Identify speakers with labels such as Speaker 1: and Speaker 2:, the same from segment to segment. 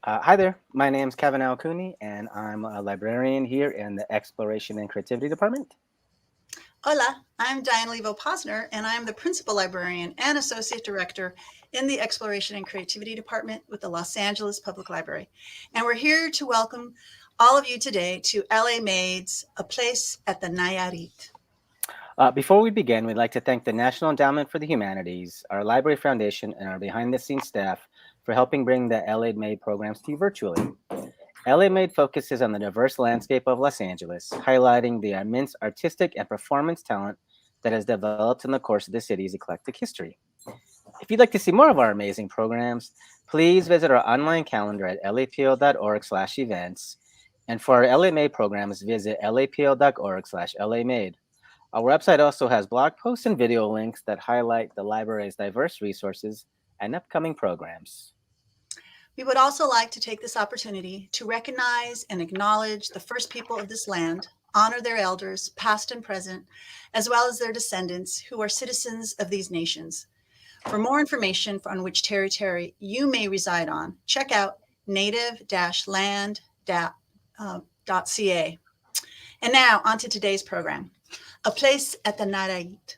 Speaker 1: Hi there, my name's Kevin Alcooney, and I'm a librarian here in the Exploration and Creativity Department.
Speaker 2: Hola, I'm Diane Levo Posner, and I'm the Principal Librarian and Associate Director in the Exploration and Creativity Department with the Los Angeles Public Library. And we're here to welcome all of you today to LA Maid's A Place at the Nayarit.
Speaker 1: Before we begin, we'd like to thank the National Endowment for the Humanities, our Library Foundation, and our behind the scenes staff for helping bring the LA Made programs to you virtually. LA Made focuses on the diverse landscape of Los Angeles, highlighting the immense artistic and performance talent that has developed in the course of the city's eclectic history. If you'd like to see more of our amazing programs, please visit our online calendar at lapl.org/events. And for our LA Made programs, visit lapl.org/LAMade. Our website also has blog posts and video links that highlight the library's diverse resources and upcoming programs.
Speaker 2: We would also like to take this opportunity to recognize and acknowledge the first people of this land, honor their elders, past and present, as well as their descendants who are citizens of these nations. For more information on which territory you may reside on, check out native-land.ca. And now, on to today's program. A Place at the Nayarit.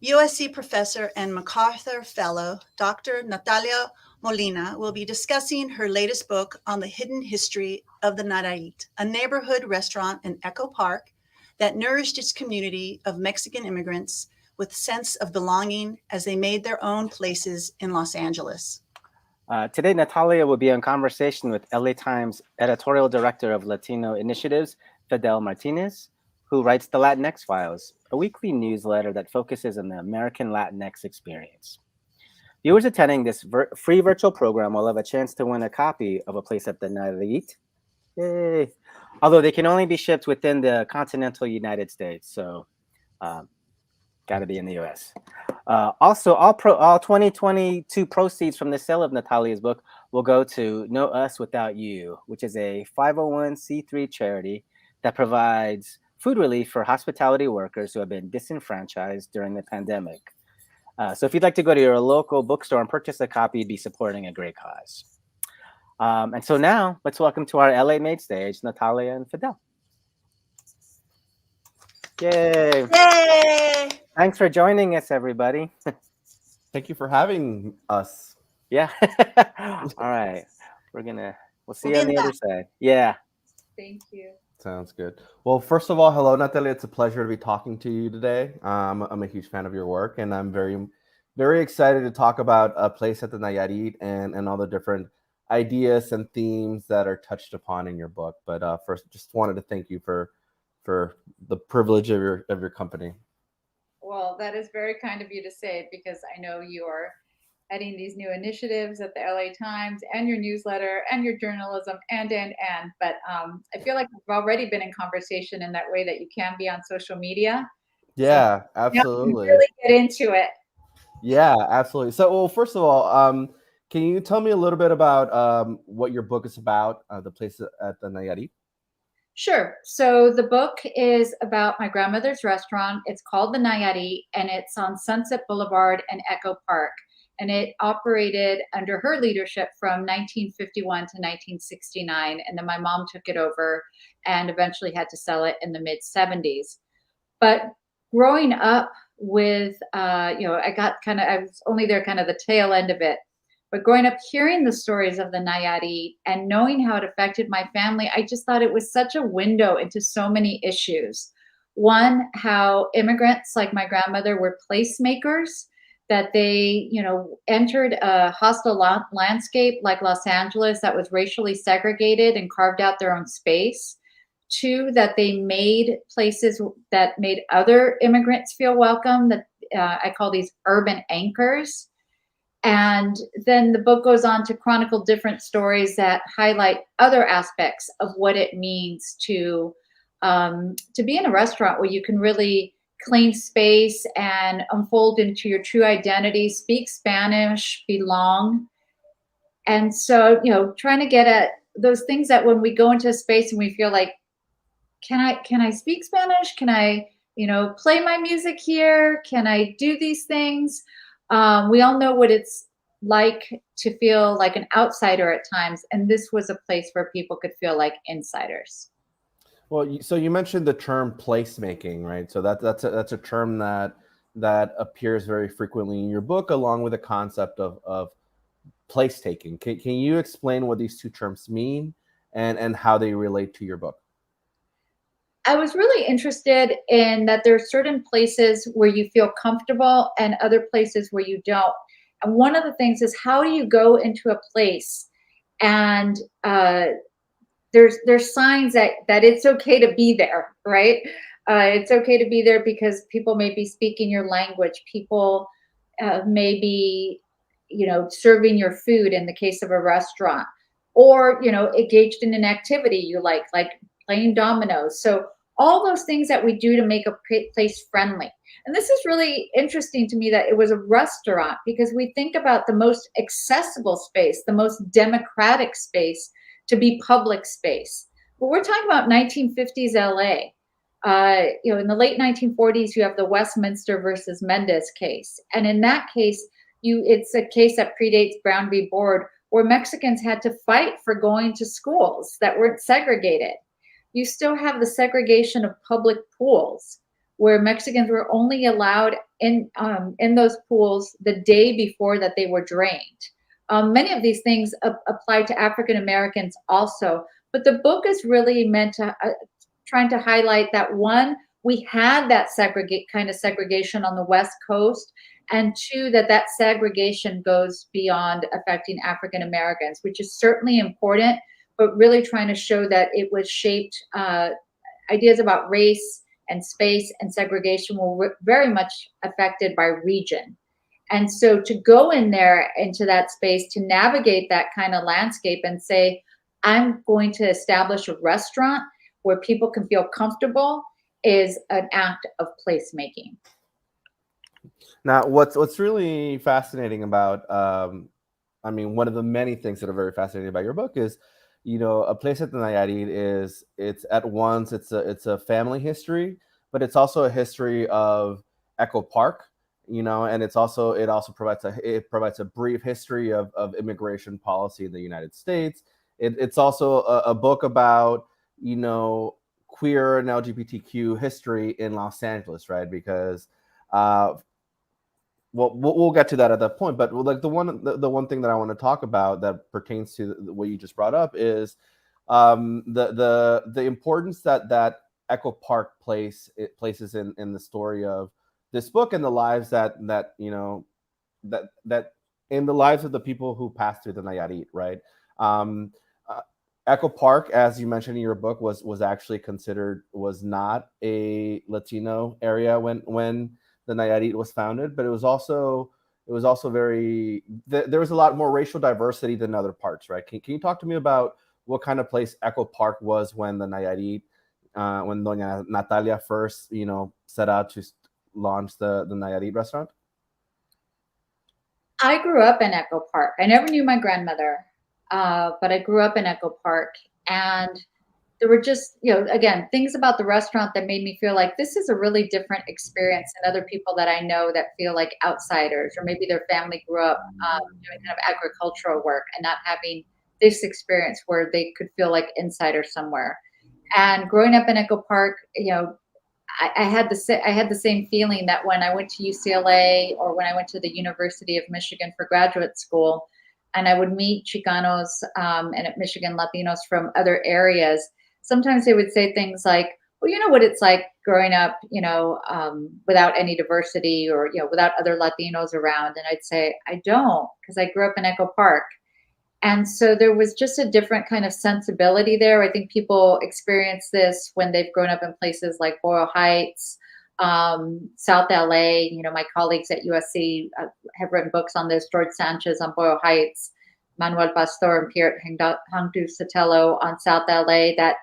Speaker 2: USC professor and MacArthur Fellow, Dr. Natalia Molina, will be discussing her latest book on the hidden history of the Nayarit, a neighborhood restaurant in Echo Park that nourished its community of Mexican immigrants with sense of belonging as they made their own places in Los Angeles.
Speaker 1: Today, Natalia will be in conversation with LA Times editorial director of Latino initiatives, Fidel Martinez, who writes the Latinx Files, a weekly newsletter that focuses on the American Latinx experience. Viewers attending this free virtual program will have a chance to win a copy of A Place at the Nayarit. Yay! Although they can only be shipped within the continental United States, so got to be in the U.S. Also, all 2022 proceeds from the sale of Natalia's book will go to No Us Without You, which is a 501c3 charity that provides food relief for hospitality workers who have been disenfranchised during the pandemic. So if you'd like to go to your local bookstore and purchase a copy, you'd be supporting a great cause. And so now, let's welcome to our LA Made stage, Natalia and Fidel. Yay!
Speaker 2: Yay!
Speaker 1: Thanks for joining us, everybody.
Speaker 3: Thank you for having us.
Speaker 1: Yeah. All right. We'll see
Speaker 2: We'll
Speaker 1: you
Speaker 2: be
Speaker 1: on
Speaker 2: in
Speaker 1: the
Speaker 2: the
Speaker 1: other
Speaker 2: back.
Speaker 1: side. Yeah.
Speaker 4: Thank you.
Speaker 3: Sounds good. Well, first of all, hello, Natalia. It's a pleasure to be talking to you today. I'm a huge fan of your work, and I'm very excited to talk about A Place at the Nayarit and all the different ideas and themes that are touched upon in your book. But first, just wanted to thank you for the privilege of your company.
Speaker 4: Well, that is very kind of you to say because I know you are heading these new initiatives at the LA Times and your newsletter and your journalism and. But I feel like we've already been in conversation in that way that you can be on social media. So
Speaker 3: Yeah,
Speaker 4: now we can
Speaker 3: absolutely.
Speaker 4: really get into it.
Speaker 3: Yeah, absolutely. So, well, first of all, can you tell me a little bit about what your book is about, The Place at the Nayarit?
Speaker 4: Sure. So the book is about my grandmother's restaurant. It's called the Nayarit, and it's on Sunset Boulevard and Echo Park. And it operated under her leadership from 1951 to 1969. And then my mom took it over and eventually had to sell it in the mid 70s. But growing up with, I was only there kind of the tail end of it. But growing up hearing the stories of the Nayarit and knowing how it affected my family, I just thought it was such a window into so many issues. One, how immigrants like my grandmother were placemakers, that they, entered a hostile landscape like Los Angeles that was racially segregated and carved out their own space. Two, that they made places that made other immigrants feel welcome, that I call these urban anchors. And then the book goes on to chronicle different stories that highlight other aspects of what it means to be in a restaurant where you can really claim space and unfold into your true identity, speak Spanish, belong. And so, trying to get at those things that when we go into a space and we feel like, can I speak Spanish? Can I, play my music here? Can I do these things? We all know what it's like to feel like an outsider at times, and this was a place where people could feel like insiders.
Speaker 3: Well, so you mentioned the term placemaking, right? So that's a term that appears very frequently in your book, along with the concept of place taking. Can you explain what these two terms mean and how they relate to your book?
Speaker 4: I was really interested in that there are certain places where you feel comfortable and other places where you don't. And one of the things is, how do you go into a place and there's signs that it's okay to be there, right? It's okay to be there because people may be speaking your language. People may be, serving your food in the case of a restaurant, or engaged in an activity you like playing dominoes. So all those things that we do to make a place friendly. And this is really interesting to me that it was a restaurant, because we think about the most accessible space, the most democratic space to be public space. But we're talking about 1950s LA. In the late 1940s, you have the Westminster versus Mendez case. And in that case, it's a case that predates Brown v. Board, where Mexicans had to fight for going to schools that weren't segregated. You still have the segregation of public pools, where Mexicans were only allowed in those pools the day before that they were drained. Many of these things apply to African Americans also, but the book is really meant to trying to highlight that, one, we had that kind of segregation on the West Coast, and two, that segregation goes beyond affecting African Americans, which is certainly important, but really trying to show that it was shaped, ideas about race and space and segregation were very much affected by region. And so to go in there into that space, to navigate that kind of landscape and say, I'm going to establish a restaurant where people can feel comfortable, is an act of placemaking.
Speaker 3: Now, what's really fascinating about, one of the many things that are very fascinating about your book is, A Place at the Nayarit it's at once, it's a family history, but it's also a history of Echo Park, and it also provides a brief history of immigration policy in the United States. It's also a book about, queer and LGBTQ history in Los Angeles, right? Because, we'll get to that at that point. But like the one thing that I want to talk about that pertains to what you just brought up is the importance that Echo Park places in the story of this book and the lives that in the lives of the people who passed through the Nayarit, right? Echo Park, as you mentioned in your book, was actually considered, was not a Latino area when the Nayarit was founded, but it was also very, there was a lot more racial diversity than other parts, right? Can you talk to me about what kind of place Echo Park was when the Nayarit, when Doña Natalia first, set out to launch the Nayarit restaurant?
Speaker 4: I grew up in Echo Park. I never knew my grandmother, but I grew up in Echo Park, and there were just, again, things about the restaurant that made me feel like this is a really different experience than other people that I know that feel like outsiders, or maybe their family grew up doing kind of agricultural work and not having this experience where they could feel like insiders somewhere. And growing up in Echo Park, I had the same feeling that when I went to UCLA or when I went to the University of Michigan for graduate school, and I would meet Chicanos and Michigan Latinos from other areas, sometimes they would say things like, well, you know what it's like growing up, without any diversity or, without other Latinos around. And I'd say, I don't, because I grew up in Echo Park. And so there was just a different kind of sensibility there. I think people experience this when they've grown up in places like Boyle Heights, South LA. My colleagues at USC have written books on this. George Sanchez on Boyle Heights, Manuel Pastor and Pierre Hangdu Sotelo on South LA, that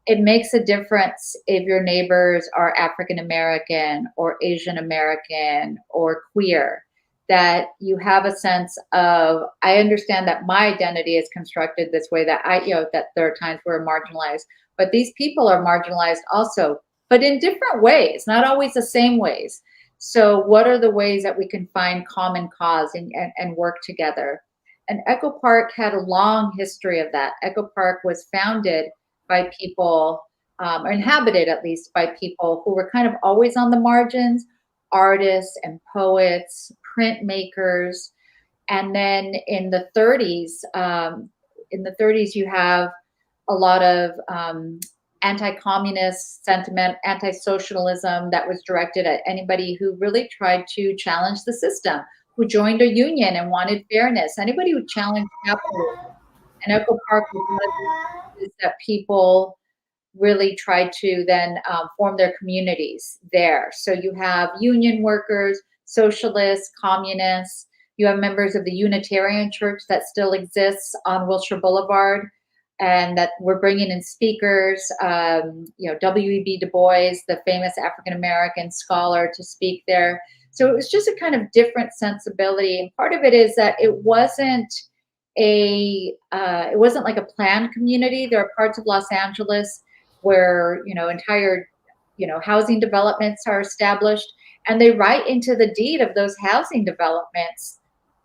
Speaker 4: it makes a difference if your neighbors are African American or Asian American or queer, that you have a sense of, I understand that my identity is constructed this way, that that there are times where we're marginalized, but these people are marginalized also, but in different ways, not always the same ways. So what are the ways that we can find common cause and work together? And Echo Park had a long history of that. Echo Park was founded by people, or inhabited at least by people who were kind of always on the margins, artists and poets, printmakers. And then in the 30s, you have a lot of anti-communist sentiment, anti-socialism that was directed at anybody who really tried to challenge the system, who joined a union and wanted fairness, anybody who challenged capitalism. And Echo Park was one of the places that people really tried to then form their communities there. So you have union workers, socialists, communists. You have members of the Unitarian Church that still exists on Wilshire Boulevard, and that we're bringing in speakers. W.E.B. Du Bois, the famous African-American scholar, to speak there. So it was just a kind of different sensibility. And part of it is that it wasn't like a planned community. There are parts of Los Angeles where, entire, housing developments are established, and they write into the deed of those housing developments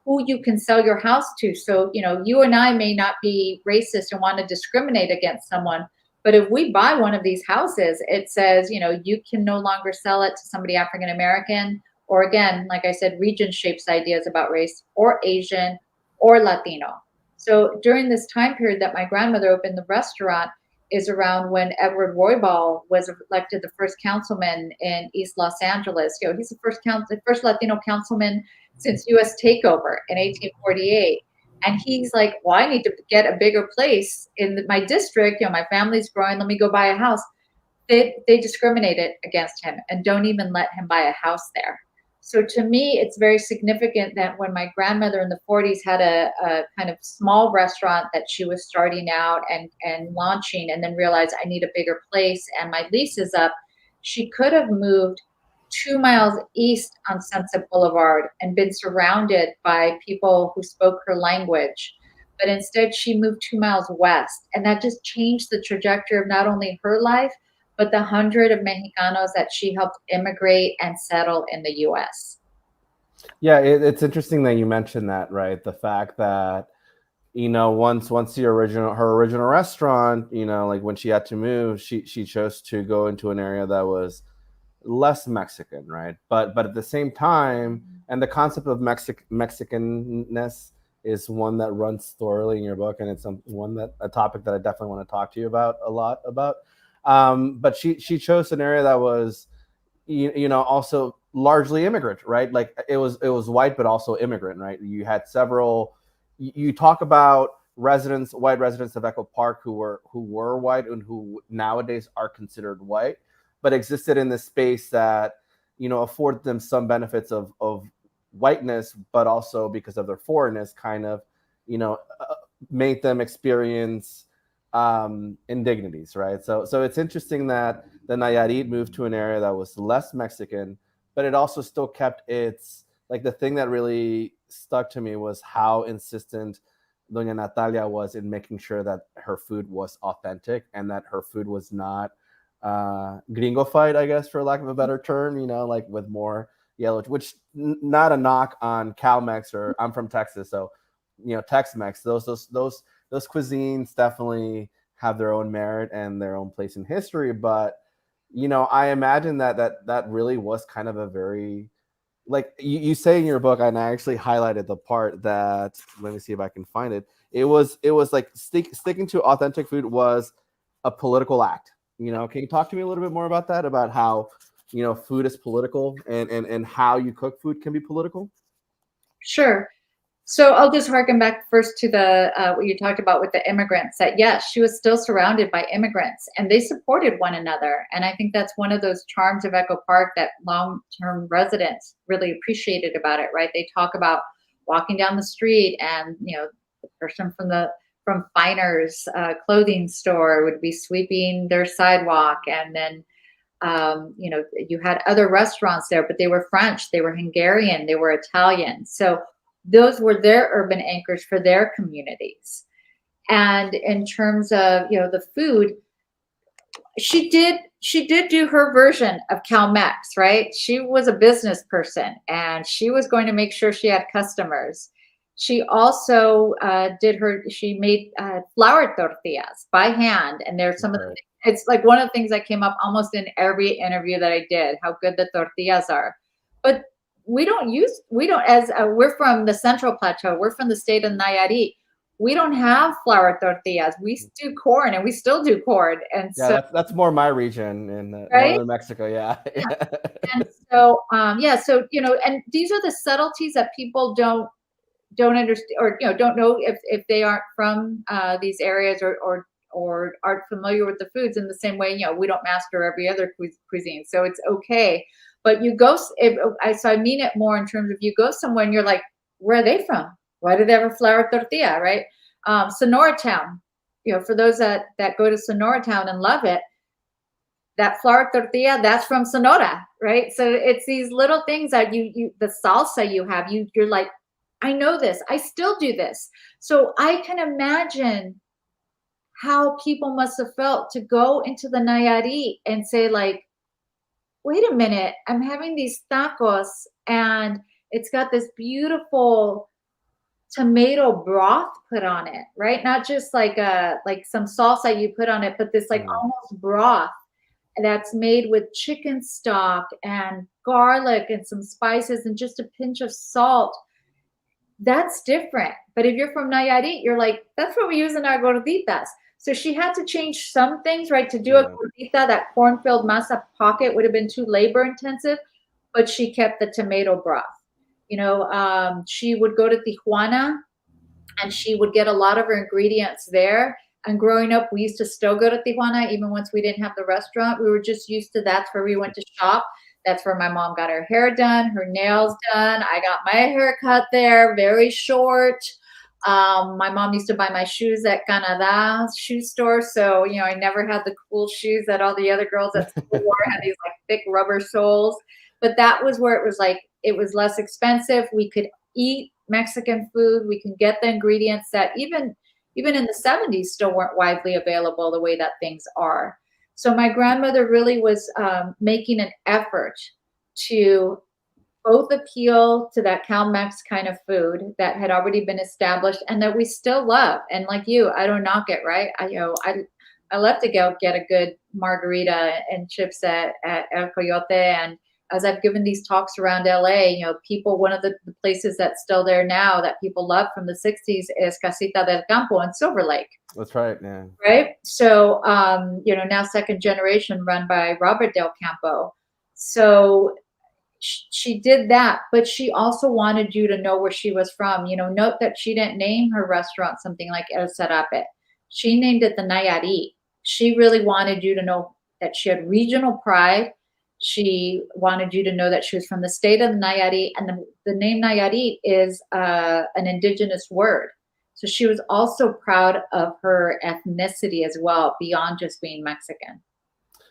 Speaker 4: who you can sell your house to. So, you and I may not be racist and want to discriminate against someone, but if we buy one of these houses, it says, you can no longer sell it to somebody African American, or again, like I said, region shapes ideas about race, or Asian, or Latino. So during this time period that my grandmother opened the restaurant is around when Edward Roybal was elected the first councilman in East Los Angeles. He's the first Latino councilman since U.S. takeover in 1848. And he's like, well, I need to get a bigger place in my district. My family's growing. Let me go buy a house. They discriminated against him and don't even let him buy a house there. So to me, it's very significant that when my grandmother in the 40s had a kind of small restaurant that she was starting out and launching, and then realized I need a bigger place and my lease is up, she could have moved 2 miles east on Sunset Boulevard and been surrounded by people who spoke her language. But instead, she moved 2 miles west. And that just changed the trajectory of not only her life, but the 100 of Mexicanos that she helped immigrate and settle in the U.S.
Speaker 3: Yeah, it's interesting that you mentioned that, right? The fact that, once her original restaurant, like when she had to move, she chose to go into an area that was less Mexican, right? But at the same time, and the concept of Mexicanness is one that runs thoroughly in your book, and it's a topic that I definitely want to talk to you about a lot about. But she chose an area that was, also largely immigrant, right? Like it was white, but also immigrant, right? You had several. You talk about white residents of Echo Park who were white and who nowadays are considered white, but existed in this space that, afforded them some benefits of whiteness, but also because of their foreignness, kind of, made them experience indignities, right? So it's interesting that the Nayarit moved to an area that was less Mexican, but it also still kept its, like, the thing that really stuck to me was how insistent Doña Natalia was in making sure that her food was authentic and that her food was not gringofied, I guess, for lack of a better term, like with more yellow, which not a knock on Cal-Mex, or I'm from Texas, so Tex-Mex, those cuisines definitely have their own merit and their own place in history. But I imagine that really was kind of a very, like you say in your book, and I actually highlighted the part that, let me see if I can find it. It was like sticking to authentic food was a political act. Can you talk to me a little bit more about that? About how food is political and how you cook food can be political?
Speaker 4: Sure. So I'll just harken back first to the what you talked about with the immigrants, that yes, she was still surrounded by immigrants and they supported one another. And I think that's one of those charms of Echo Park that long-term residents really appreciated about it, right? They talk about walking down the street and, the person from Finer's clothing store would be sweeping their sidewalk. And then, you had other restaurants there, but they were French, they were Hungarian, they were Italian. So those were their urban anchors for their communities. And in terms of, the food, she did do her version of CalMex, right? She was a business person and she was going to make sure she had customers. She also she made flour tortillas by hand. And there's some of the, it's like one of the things that came up almost in every interview that I did, how good the tortillas are. But we're from the Central Plateau, we're from the state of Nayarit. We don't have flour tortillas. We do corn, and we still do corn. And
Speaker 3: yeah,
Speaker 4: so
Speaker 3: that's more my region in
Speaker 4: right?
Speaker 3: northern Mexico. Yeah.
Speaker 4: And so so and these are the subtleties that people don't understand, or don't know if they aren't from these areas, or aren't familiar with the foods in the same way. We don't master every other cuisine, so it's okay. But you go, so I mean it more in terms of, you go somewhere and you're like, where are they from? Why do they have a flour tortilla, right? Sonora Town, for those that go to Sonora Town and love it, that flour tortilla, that's from Sonora, right? So it's these little things that the salsa you have, you're like, I know this, I still do this. So I can imagine how people must have felt to go into the Nayarit and say, like, wait a minute, I'm having these tacos and it's got this beautiful tomato broth put on it, right? Not just like some salsa you put on it, but this like almost broth that's made with chicken stock and garlic and some spices and just a pinch of salt. That's different. But if you're from Nayarit, you're like, that's what we use in our gorditas. So she had to change some things, right? To do a gordita, that corn-filled masa pocket would have been too labor intensive, but she kept the tomato broth. She would go to Tijuana and she would get a lot of her ingredients there. And growing up, we used to still go to Tijuana, even once we didn't have the restaurant. We were just used to, that's where we went to shop. That's where my mom got her hair done, her nails done. I got my hair cut there, very short. My mom used to buy my shoes at Canada shoe store. So, I never had the cool shoes that all the other girls at school wore. I had these like thick rubber soles. But that was where it was like, it was less expensive. We could eat Mexican food. We can get the ingredients that even in the 70s still weren't widely available the way that things are. So my grandmother really was making an effort to both appeal to that CalMex kind of food that had already been established and that we still love. And like you, I don't knock it, right? I love to go get a good margarita and chips at El Coyote. And as I've given these talks around LA, people, one of the places that's still there now that people love from the 60s is Casita del Campo in Silver Lake.
Speaker 3: That's right, yeah.
Speaker 4: Right? So, now second generation run by Robert Del Campo. So she did that, but she also wanted you to know where she was from. Note that she didn't name her restaurant something like El Serape. She named it the Nayarit. She really wanted you to know that she had regional pride. She wanted you to know that she was from the state of Nayarit, and the name Nayarit is an indigenous word. So she was also proud of her ethnicity as well, beyond just being Mexican.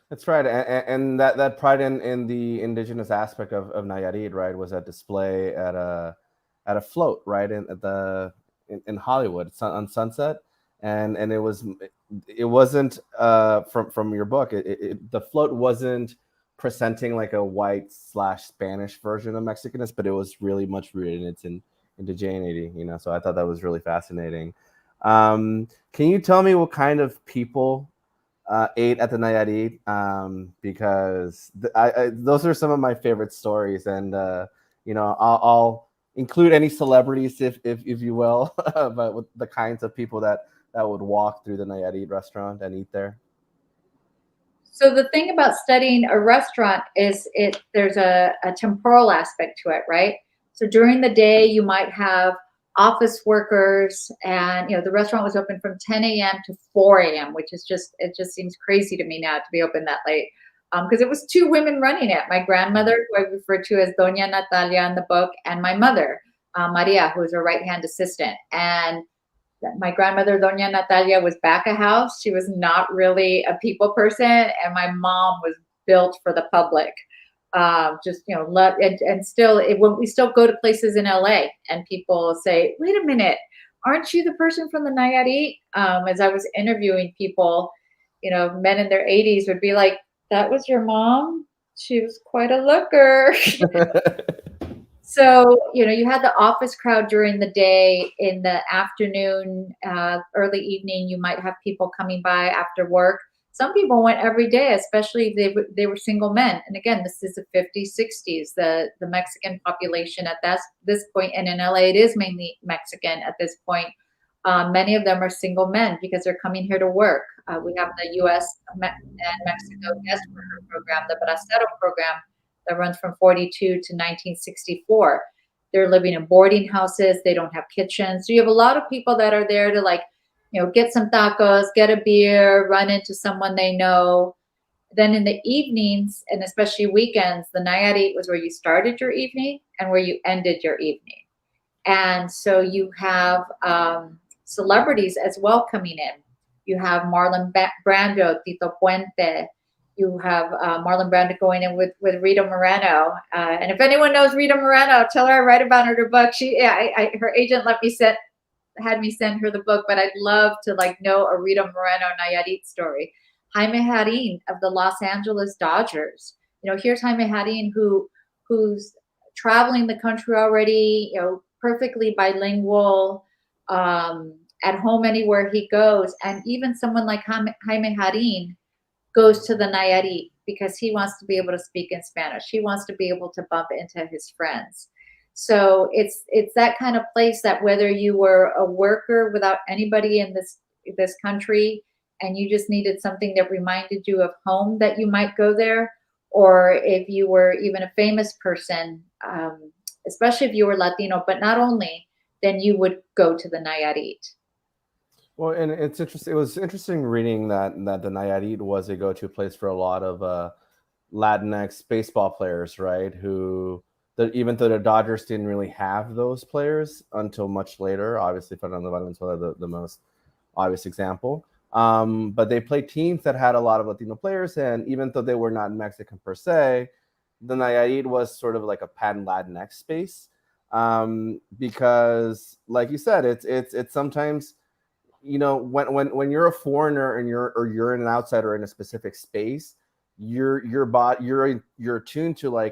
Speaker 3: That's right, and that pride in the indigenous aspect of Nayarit, right, was at display at a float, right, in Hollywood on Sunset, and it wasn't from your book. The float wasn't presenting like a white / Spanish version of Mexicanness, but it was really much rooted in its indigeneity. So I thought that was really fascinating. Can you tell me what kind of people ate at the Nayarit, because those are some of my favorite stories, and I'll include any celebrities if you will, but with the kinds of people that would walk through the Nayarit restaurant and eat there.
Speaker 4: So the thing about studying a restaurant is there's a temporal aspect to it, right? So during the day you might have office workers, and the restaurant was open from 10 a.m. to 4 a.m., which is it just seems crazy to me now to be open that late, because it was two women running it. My grandmother, who I refer to as Doña Natalia in the book, and my mother, Maria, who was her right-hand assistant. And my grandmother, Doña Natalia, was back of house. She was not really a people person, and my mom was built for the public. Love, and still, when we still go to places in LA and people say, wait a minute, aren't you the person from the Nayarit? As I was interviewing people, men in their 80s would be like, that was your mom? She was quite a looker. So, you had the office crowd during the day. In the afternoon, early evening, you might have people coming by after work. Some people went every day, especially if they were single men. And again, this is the 50s, 60s. The Mexican population at this point, and in LA, it is mainly Mexican at this point. Many of them are single men because they're coming here to work. We have the U.S. and Mexico guest worker program, the Bracero program, that runs from 42 to 1964. They're living in boarding houses. They don't have kitchens. So you have a lot of people that are there to get some tacos, get a beer, run into someone they know. Then in the evenings, and especially weekends, the Nayarit was where you started your evening and where you ended your evening. And so you have celebrities as well coming in. You have Marlon Brando, Tito Puente. You have Marlon Brando going in with Rita Moreno. And if anyone knows Rita Moreno, tell her I write about her book. Her agent had me send her the book, but I'd love to know a Rita Moreno Nayarit story. Jaime Jarin of the Los Angeles Dodgers. Here's Jaime Jarin who's traveling the country already, perfectly bilingual, at home anywhere he goes. And even someone like Jaime Jarin goes to the Nayarit because he wants to be able to speak in Spanish. He wants to be able to bump into his friends. So it's that kind of place that whether you were a worker without anybody in this country and you just needed something that reminded you of home, that you might go there, or if you were even a famous person, especially if you were Latino, but not only, then you would go to the Nayarit.
Speaker 3: Well, and it's interesting. It was interesting reading that the Nayarit was a go-to place for a lot of Latinx baseball players, right? Even though the Dodgers didn't really have those players until much later, obviously Fernando Valenzuela the most obvious example. But they played teams that had a lot of Latino players, and even though they were not Mexican per se, the Nayarit was sort of like a pan Latinx space, because, like you said, it's sometimes, when you're a foreigner and you're an outsider in a specific space, you're attuned to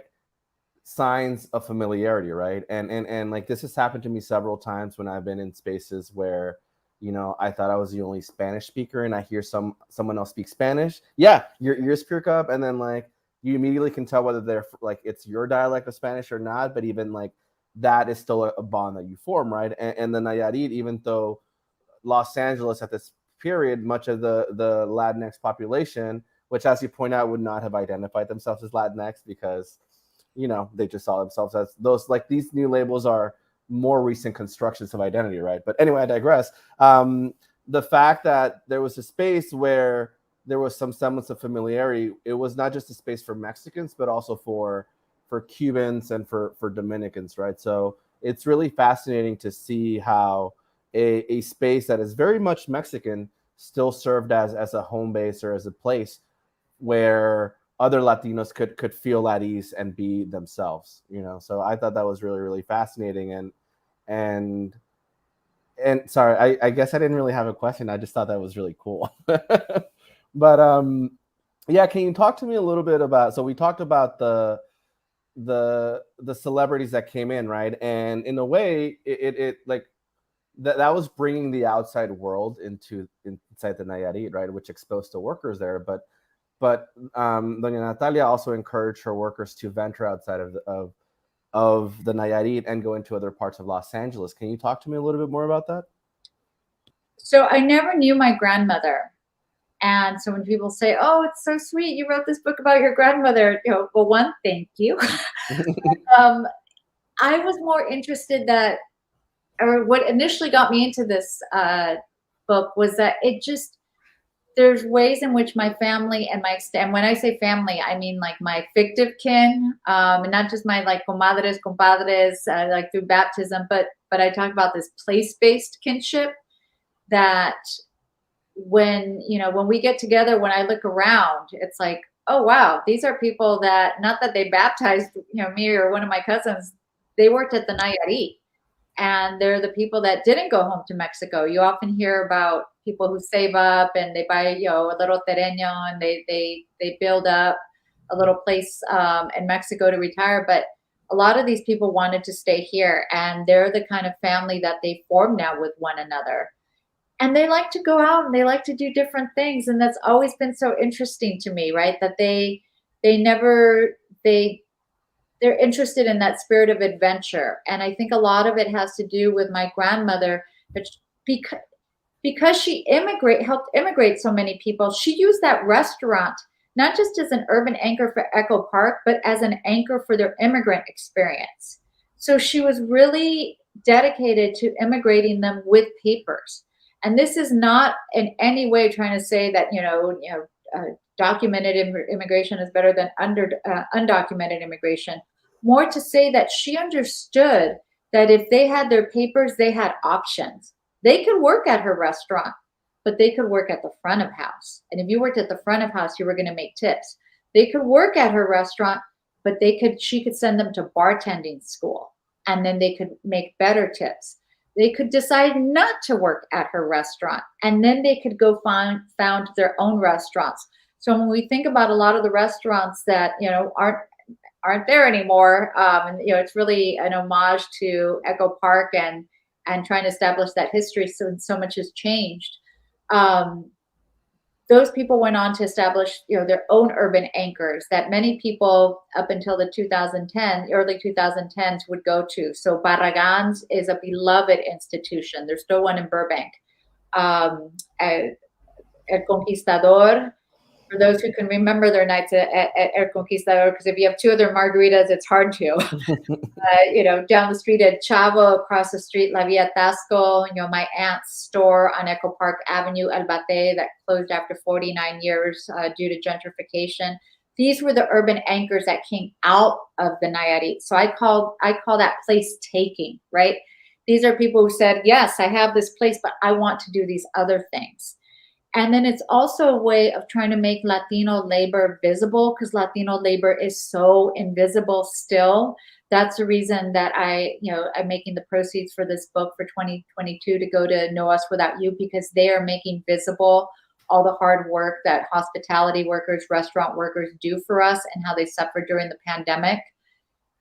Speaker 3: signs of familiarity, right? And this has happened to me several times when I've been in spaces where I thought I was the only Spanish speaker, and I hear someone else speak Spanish. Yeah, your ears perk up, and then you immediately can tell whether they're it's your dialect of Spanish or not. But even that is still a bond that you form, right? And the Nayarit, even though Los Angeles at this period, much of the Latinx population, which, as you point out, would not have identified themselves as Latinx because they just saw themselves as those. These new labels are more recent constructions of identity, right? But anyway, I digress. The fact that there was a space where there was some semblance of familiarity, it was not just a space for Mexicans, but also for Cubans and for Dominicans, right? So it's really fascinating to see how a space that is very much Mexican still served as a home base or as a place where other Latinos could feel at ease and be themselves, So I thought that was really, really fascinating. And sorry, I guess I didn't really have a question. I just thought that was really cool. But yeah, can you talk to me a little bit about? So we talked about the celebrities that came in, right? And in a way, it that was bringing the outside world inside the Nayarit, right? Which exposed to workers there, but Doña Natalia also encouraged her workers to venture outside of the Nayarit and go into other parts of Los Angeles. Can you talk to me a little bit more about that?
Speaker 4: So I never knew my grandmother. And so when people say, "Oh, it's so sweet, you wrote this book about your grandmother," well, one, thank you. I was more interested or what initially got me into this book was that there's ways in which my family and and when I say family, I mean my fictive kin, and not just my comadres, compadres, through baptism, but I talk about this place-based kinship that when we get together, when I look around, it's oh wow, these are people that, not that they baptized me or one of my cousins, they worked at the Nayarit. And they're the people that didn't go home to Mexico. You often hear about, people who save up and they buy, a little terreno, and they build up a little place in Mexico to retire. But a lot of these people wanted to stay here, and they're the kind of family that they form now with one another. And they like to go out and they like to do different things. And that's always been so interesting to me, right? That they're interested in that spirit of adventure. And I think a lot of it has to do with my grandmother, because she helped immigrate so many people. She used that restaurant not just as an urban anchor for Echo Park, but as an anchor for their immigrant experience. So she was really dedicated to immigrating them with papers. And this is not in any way trying to say that, documented immigration is better than undocumented immigration. More to say that she understood that if they had their papers, they had options. They could work at her restaurant, but they could work at the front of house. And if you worked at the front of house, you were going to make tips. They could work at her restaurant, but she could send them to bartending school, and then they could make better tips. They could decide not to work at her restaurant, and then they could go found their own restaurants. So when we think about a lot of the restaurants that aren't there anymore, it's really an homage to Echo Park and trying to establish that history. So much has changed. Those people went on to establish, their own urban anchors that many people up until the early 2010s would go to. So Barragán's is a beloved institution. There's still one in Burbank. El Conquistador, for those who can remember their nights at El Conquistador, because if you have two other margaritas, it's hard to. Down the street at Chavo, across the street, La Villa Tasco, my aunt's store on Echo Park Avenue, El Bate, that closed after 49 years due to gentrification. These were the urban anchors that came out of the Nayarit. So I call that place taking, right? These are people who said, yes, I have this place, but I want to do these other things. And then it's also a way of trying to make Latino labor visible, because Latino labor is so invisible still. That's the reason that I'm making the proceeds for this book for 2022 to go to Know Us Without You, because they are making visible all the hard work that hospitality workers, restaurant workers do for us and how they suffered during the pandemic.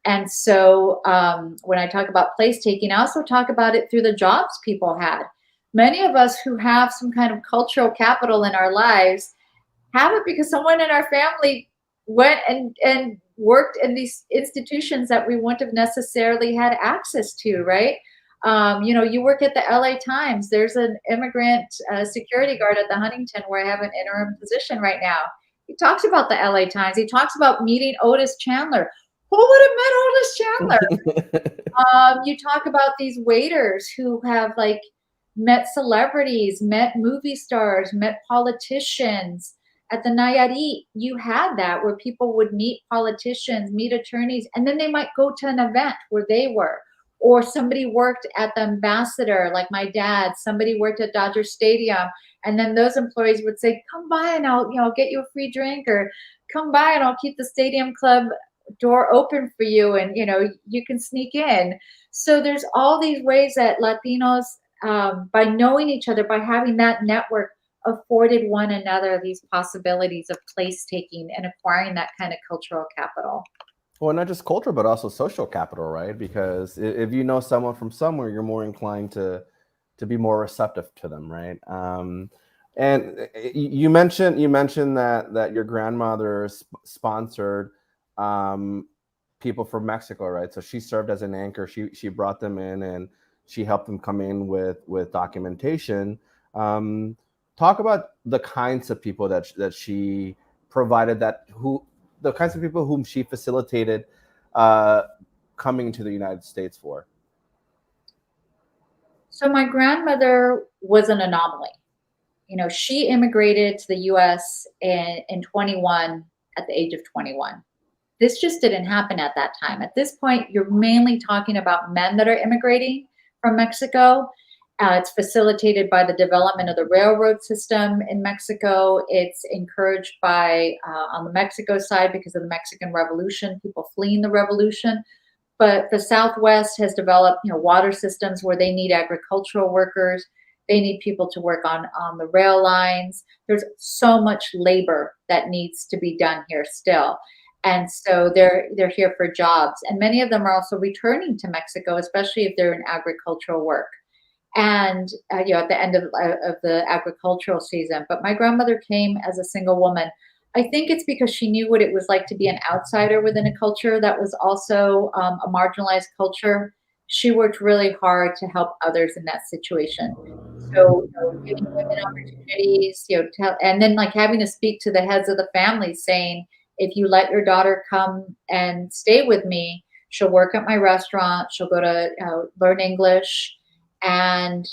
Speaker 4: And so when I talk about place taking, I also talk about it through the jobs people had. Many of us who have some kind of cultural capital in our lives have it because someone in our family went and worked in these institutions that we wouldn't have necessarily had access to, right? You work at the LA Times. There's an immigrant security guard at the Huntington where I have an interim position right now. He talks about the LA Times. He talks about meeting Otis Chandler. Who would have met Otis Chandler? You talk about these waiters who have met celebrities, met movie stars, met politicians. At the Nayarit, you had that where people would meet politicians, meet attorneys, and then they might go to an event where they were. Or somebody worked at the Ambassador, like my dad. Somebody worked at Dodger Stadium, and then those employees would say, "Come by and I'll get you a free drink," or "Come by and I'll keep the stadium club door open for you, and you can sneak in." So there's all these ways that Latinos, by knowing each other, by having that network, afforded one another these possibilities of place taking and acquiring that kind of cultural capital.
Speaker 3: Well, not just cultural, but also social capital, right? Because if you know someone from somewhere, you're more inclined to be more receptive to them, right? And you mentioned that your grandmother sponsored people from Mexico, right? So she served as an anchor. She brought them in and she helped them come in with documentation. Talk about the kinds of people that she provided, the kinds of people whom she facilitated coming to the United States for.
Speaker 4: So my grandmother was an anomaly. She immigrated to the U.S. in 21 at the age of 21. This just didn't happen at that time. At this point, you're mainly talking about men that are immigrating from Mexico. It's facilitated by the development of the railroad system in Mexico. It's encouraged by, on the Mexico side, because of the Mexican Revolution, people fleeing the revolution. But the Southwest has developed, water systems where they need agricultural workers. They need people to work on the rail lines. There's so much labor that needs to be done here still. And so they're here for jobs. And many of them are also returning to Mexico, especially if they're in agricultural work. And at the end of the agricultural season. But my grandmother came as a single woman. I think it's because she knew what it was like to be an outsider within a culture that was also a marginalized culture. She worked really hard to help others in that situation. So, giving women opportunities, and then like having to speak to the heads of the family saying, if you let your daughter come and stay with me, she'll work at my restaurant, she'll go to learn English, and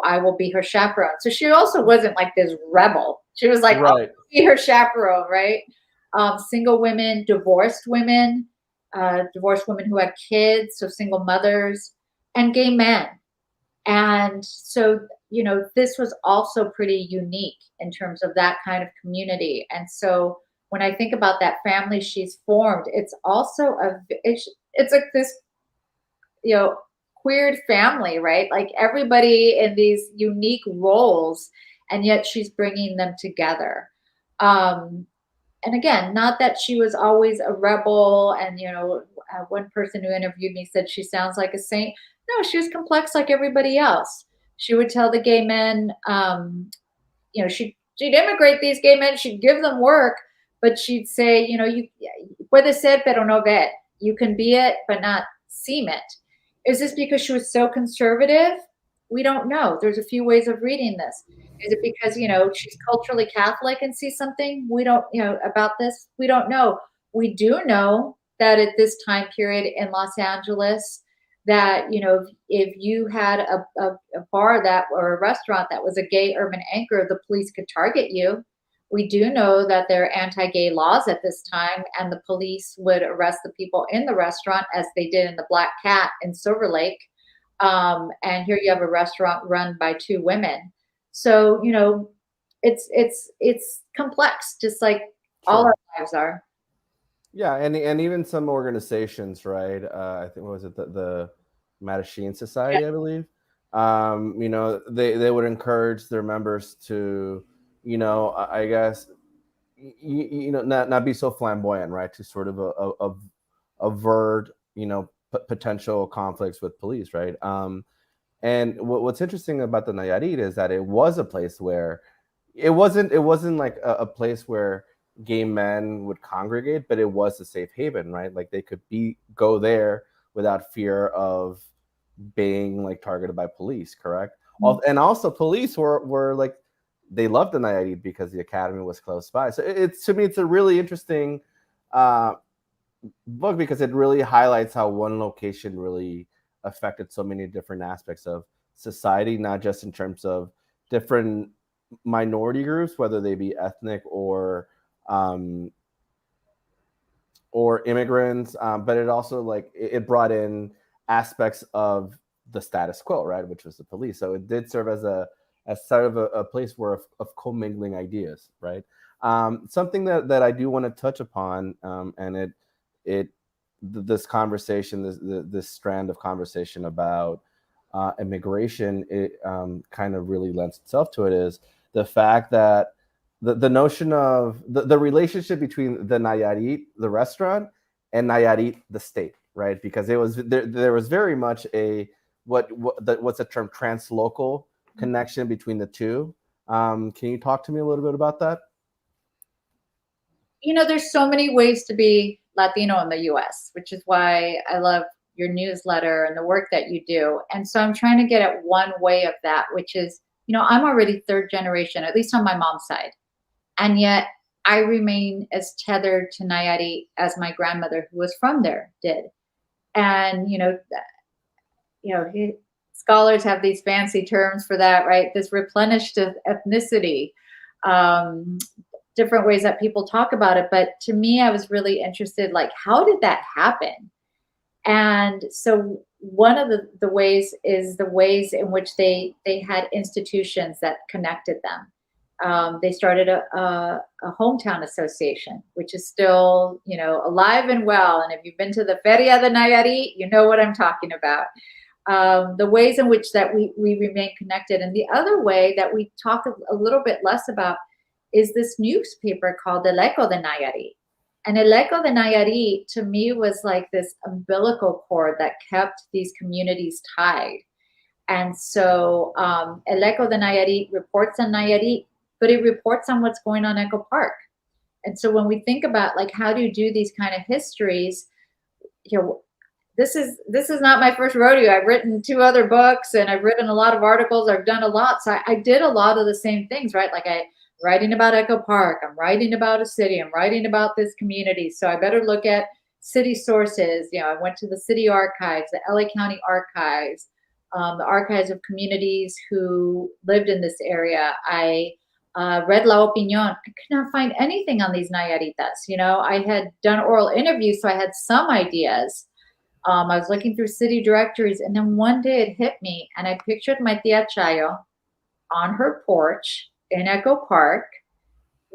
Speaker 4: I will be her chaperone. So she also wasn't like this rebel. She was like,
Speaker 3: Right.
Speaker 4: I'll be her chaperone, right? Single women, divorced women who had kids, so single mothers, and gay men. And so, this was also pretty unique in terms of that kind of community. And so when I think about that family she's formed, it's also it's like this, queered family, right? Like everybody in these unique roles, and yet she's bringing them together. And again, not that she was always a rebel. And one person who interviewed me said she sounds like a saint. No, she was complex like everybody else. She would tell the gay men, she'd immigrate these gay men, she'd give them work, but she'd say, you puede ser pero no ver. You can be it, but not seem it. Is this because she was so conservative? We don't know. There's a few ways of reading this. Is it because, she's culturally Catholic and sees something we don't, about this? We don't know. We do know that at this time period in Los Angeles, that, if you had a bar or a restaurant that was a gay urban anchor, the police could target you. We do know that there are anti-gay laws at this time, and the police would arrest the people in the restaurant, as they did in the Black Cat in Silver Lake. And here you have a restaurant run by two women. So, it's complex, just like all our lives are.
Speaker 3: Yeah, and even some organizations, right? I think, what was it, the Mattachine Society, I believe. They would encourage their members to, I guess, not be so flamboyant, right? To sort of avert, potential conflicts with police, right? And what's interesting about the Nayarit is that it was a place where it wasn't like a place where gay men would congregate, but it was a safe haven, right? Like they could go there without fear of being like targeted by police, correct? Mm-hmm. And also police were like, they loved the Nayarit because the academy was close by. So to me, it's a really interesting book, because it really highlights how one location really affected so many different aspects of society, not just in terms of different minority groups, whether they be ethnic or immigrants, but it also like it brought in aspects of the status quo, right, which was the police. So it did serve as sort of a place where of commingling ideas, right? Something that I do want to touch upon, and this conversation, this strand of conversation about immigration, it kind of really lends itself to it, is the fact that the notion of the relationship between the Nayarit, the restaurant, and Nayarit, the state, right? Because there was very much what's the term, translocal connection between the two. Can you talk to me a little bit about that?
Speaker 4: There's so many ways to be Latino in the US, which is why I love your newsletter and the work that you do. And so I'm trying to get at one way of that, which is, I'm already third generation, at least on my mom's side. And yet I remain as tethered to Nayarit as my grandmother, who was from there, did. And, scholars have these fancy terms for that, right? This replenished ethnicity, different ways that people talk about it. But to me, I was really interested, like, how did that happen? And so one of the ways is the ways in which they had institutions that connected them. They started a hometown association, which is still, alive and well. And if you've been to the Feria de Nayarit, you know what I'm talking about. the ways in which that we remain connected. And the other way that we talk a little bit less about is this newspaper called El Eco de Nayarit. And El Eco de Nayarit, to me, was like this umbilical cord that kept these communities tied. And so El Eco de Nayarit reports on Nayarit, but it reports on what's going on Echo Park. And so when we think about like how do you do these kind of histories, you know, this is not my first rodeo. I've written 2 other books and I've written a lot of articles. I've done a lot. So I did a lot of the same things, right? Like I'm writing about Echo Park. I'm writing about a city. I'm writing about this community. So I better look at city sources. You know, I went to the city archives, the LA County archives, the archives of communities who lived in this area. I read La Opinion. I could not find anything on these Nayaritas. You know, I had done oral interviews, so I had some ideas. I was looking through city directories, and then one day it hit me, and I pictured my tia Chayo on her porch in Echo Park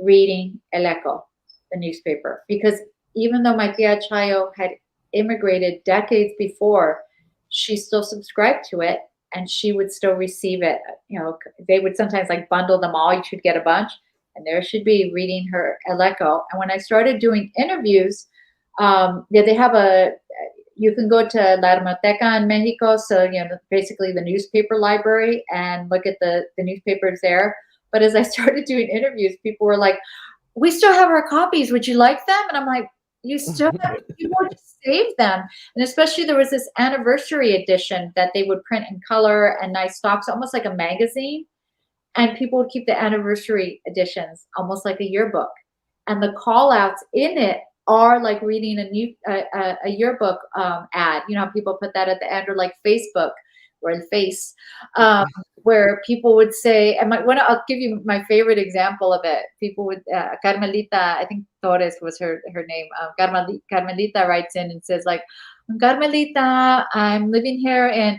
Speaker 4: reading El Eco, the newspaper. Because even though my tia Chayo had immigrated decades before, she still subscribed to it, and she would still receive it. You know, they would sometimes like bundle them all. You should get a bunch, and there she'd be reading her El Eco. And when I started doing interviews, they have you can go to La Hermoteca in Mexico, so you know basically the newspaper library, and look at the newspapers there. But as I started doing interviews, people were like, "We still have our copies. Would you like them?" And I'm like, "You still have people just save them." And especially there was this anniversary edition that they would print in color and nice stocks, almost like a magazine. And people would keep the anniversary editions, almost like a yearbook. And the call outs in it are like reading a yearbook ad. You know, people put that at the end, or like Facebook or in Face, where people would say, and I'll give you my favorite example of it. People would, Carmelita, I think Torres was her name. Carmelita writes in and says like, Carmelita, I'm living here in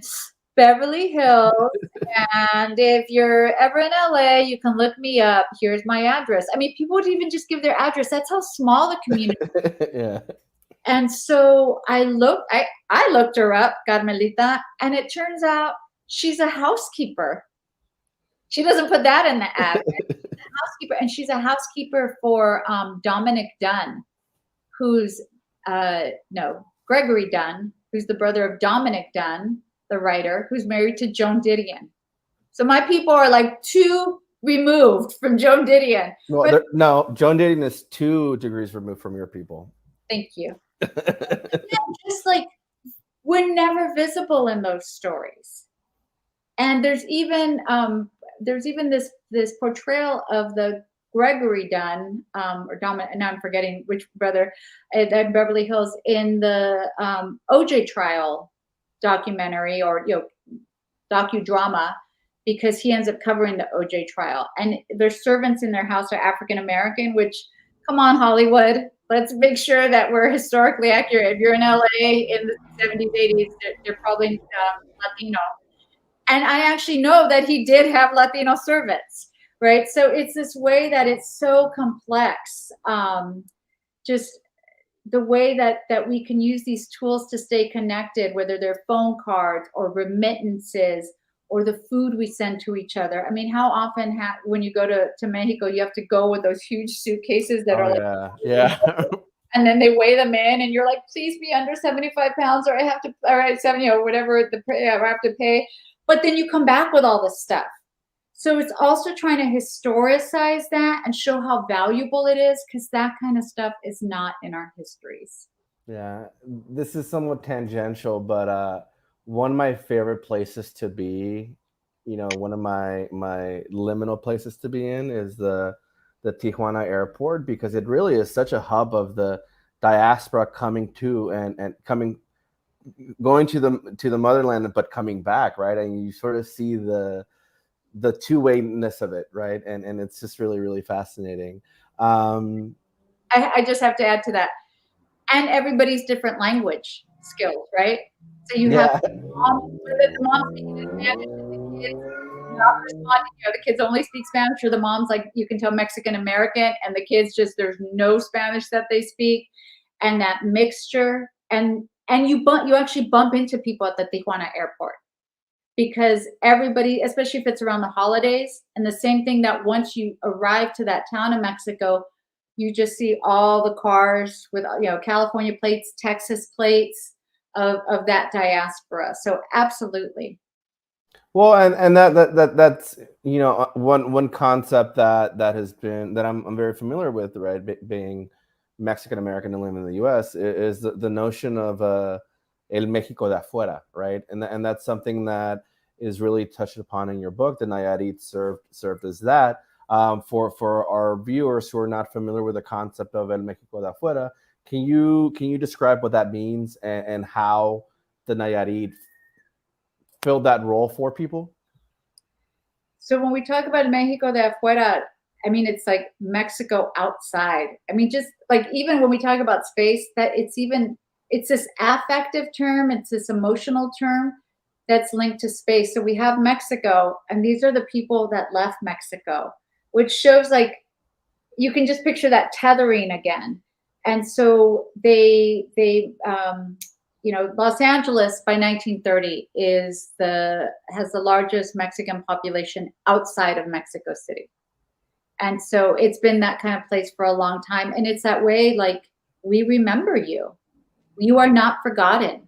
Speaker 4: Beverly Hills, and if you're ever in LA, you can look me up. Here's my address. I mean, people would even just give their address. That's how small the community is.
Speaker 3: Yeah.
Speaker 4: And so I looked her up, Carmelita, and it turns out she's a housekeeper. She doesn't put that in the ad. She's a housekeeper, and she's a housekeeper for Dominic Dunn, who's Gregory Dunn, who's the brother of Dominic Dunn, the writer, who's married to Joan Didion. So my people are like 2 removed from Joan Didion.
Speaker 3: Well, no, Joan Didion is 2 degrees removed from your people.
Speaker 4: Thank you. Just like we're never visible in those stories. And there's even this portrayal of the Gregory Dunn or Dominic, now I'm forgetting which brother at Beverly Hills in the OJ trial documentary, or docudrama, because he ends up covering the OJ trial, and their servants in their house are African American. Which, come on, Hollywood, let's make sure that we're historically accurate. If you're in LA in the 70s, 80s, they're probably Latino. And I actually know that he did have Latino servants, right? So it's this way that it's so complex. Just the way that we can use these tools to stay connected, whether they're phone cards or remittances or the food we send to each other. I mean, how often when you go to Mexico, you have to go with those huge suitcases that are
Speaker 3: yeah.
Speaker 4: And then they weigh them in, and you're like, please be under 75 pounds, or I have to, all right, 70, or whatever I have to pay. But then you come back with all this stuff. So it's also trying to historicize that and show how valuable it is, because that kind of stuff is not in our histories.
Speaker 3: Yeah, this is somewhat tangential, but one of my favorite places to be, one of my liminal places to be in is the Tijuana airport, because it really is such a hub of the diaspora coming to and going to the motherland, but coming back, right? And you sort of see the two-wayness of it, right? And it's just really, really fascinating.
Speaker 4: I just have to add to that, and everybody's different language skills, right? So you have the mom speaking in Spanish, and the kids not responding. The kids only speak Spanish, or the mom's like, you can tell Mexican American, and the kids just, there's no Spanish that they speak, and that mixture, and you actually bump into people at the Tijuana airport. because everybody, especially if it's around the holidays, and the same thing that once you arrive to that town in Mexico, you just see all the cars with, you know, California plates, Texas plates of that diaspora. So absolutely.
Speaker 3: Well, and that's, you know, one concept that has been, that I'm very familiar with, right? Being Mexican American and living in the U.S. is the notion of el México de afuera, right? And that's something that is really touched upon in your book. The Nayarit served as that. For our viewers who are not familiar with the concept of el México de afuera, can you describe what that means and how the Nayarit filled that role for people?
Speaker 4: So when we talk about Mexico de afuera, I mean, it's like Mexico outside. I mean, just like even when we talk about space, that it's this affective term, it's this emotional term that's linked to space. So we have Mexico, and these are the people that left Mexico, which shows like you can just picture that tethering again. And so they you know, Los Angeles by 1930 has the largest Mexican population outside of Mexico City. And so it's been that kind of place for a long time. And it's that way, like, we remember you. You are not forgotten.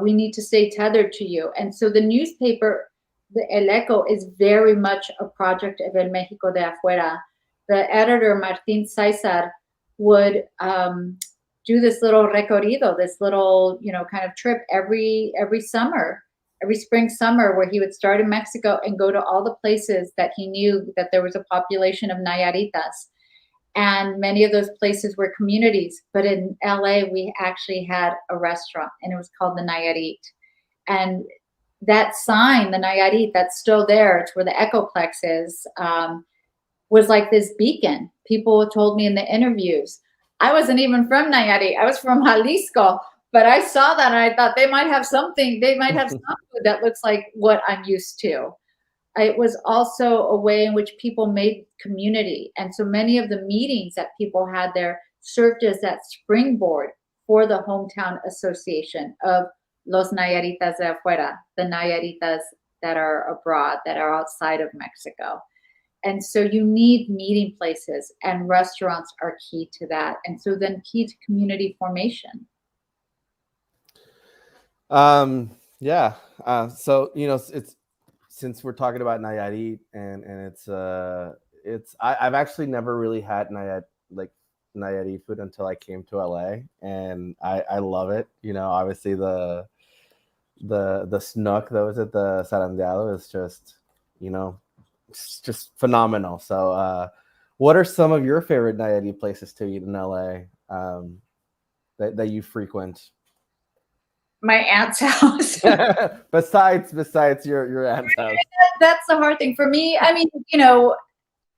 Speaker 4: We need to stay tethered to you. And so the newspaper, the El Eco, is very much a project of El México de Afuera. The editor, Martin Cesar, would do this little recorrido, this little, you know, kind of trip every summer, every spring, summer, where he would start in Mexico and go to all the places that he knew that there was a population of Nayaritas. And many of those places were communities. But in LA, we actually had a restaurant, and it was called the Nayarit. And that sign, the Nayarit, that's still there, it's where the Echoplex is, was like this beacon. People told me in the interviews, I wasn't even from Nayarit, I was from Jalisco, but I saw that and I thought they might have some food that looks like what I'm used to. It was also a way in which people made community. And so many of the meetings that people had there served as that springboard for the hometown association of Los Nayaritas de Afuera, the Nayaritas that are abroad, that are outside of Mexico. And so you need meeting places, and restaurants are key to that. And so then key to community formation.
Speaker 3: Yeah. So, you know, it's, since we're talking about Nayarit and I've actually never really had Nayarit food until I came to LA, and I love it. You know, obviously the snook that was at the Sarandeado is just, you know, it's just phenomenal. So what are some of your favorite Nayarit places to eat in LA that you frequent?
Speaker 4: My aunt's house.
Speaker 3: besides your aunt's house.
Speaker 4: That's the hard thing for me. I mean, you know,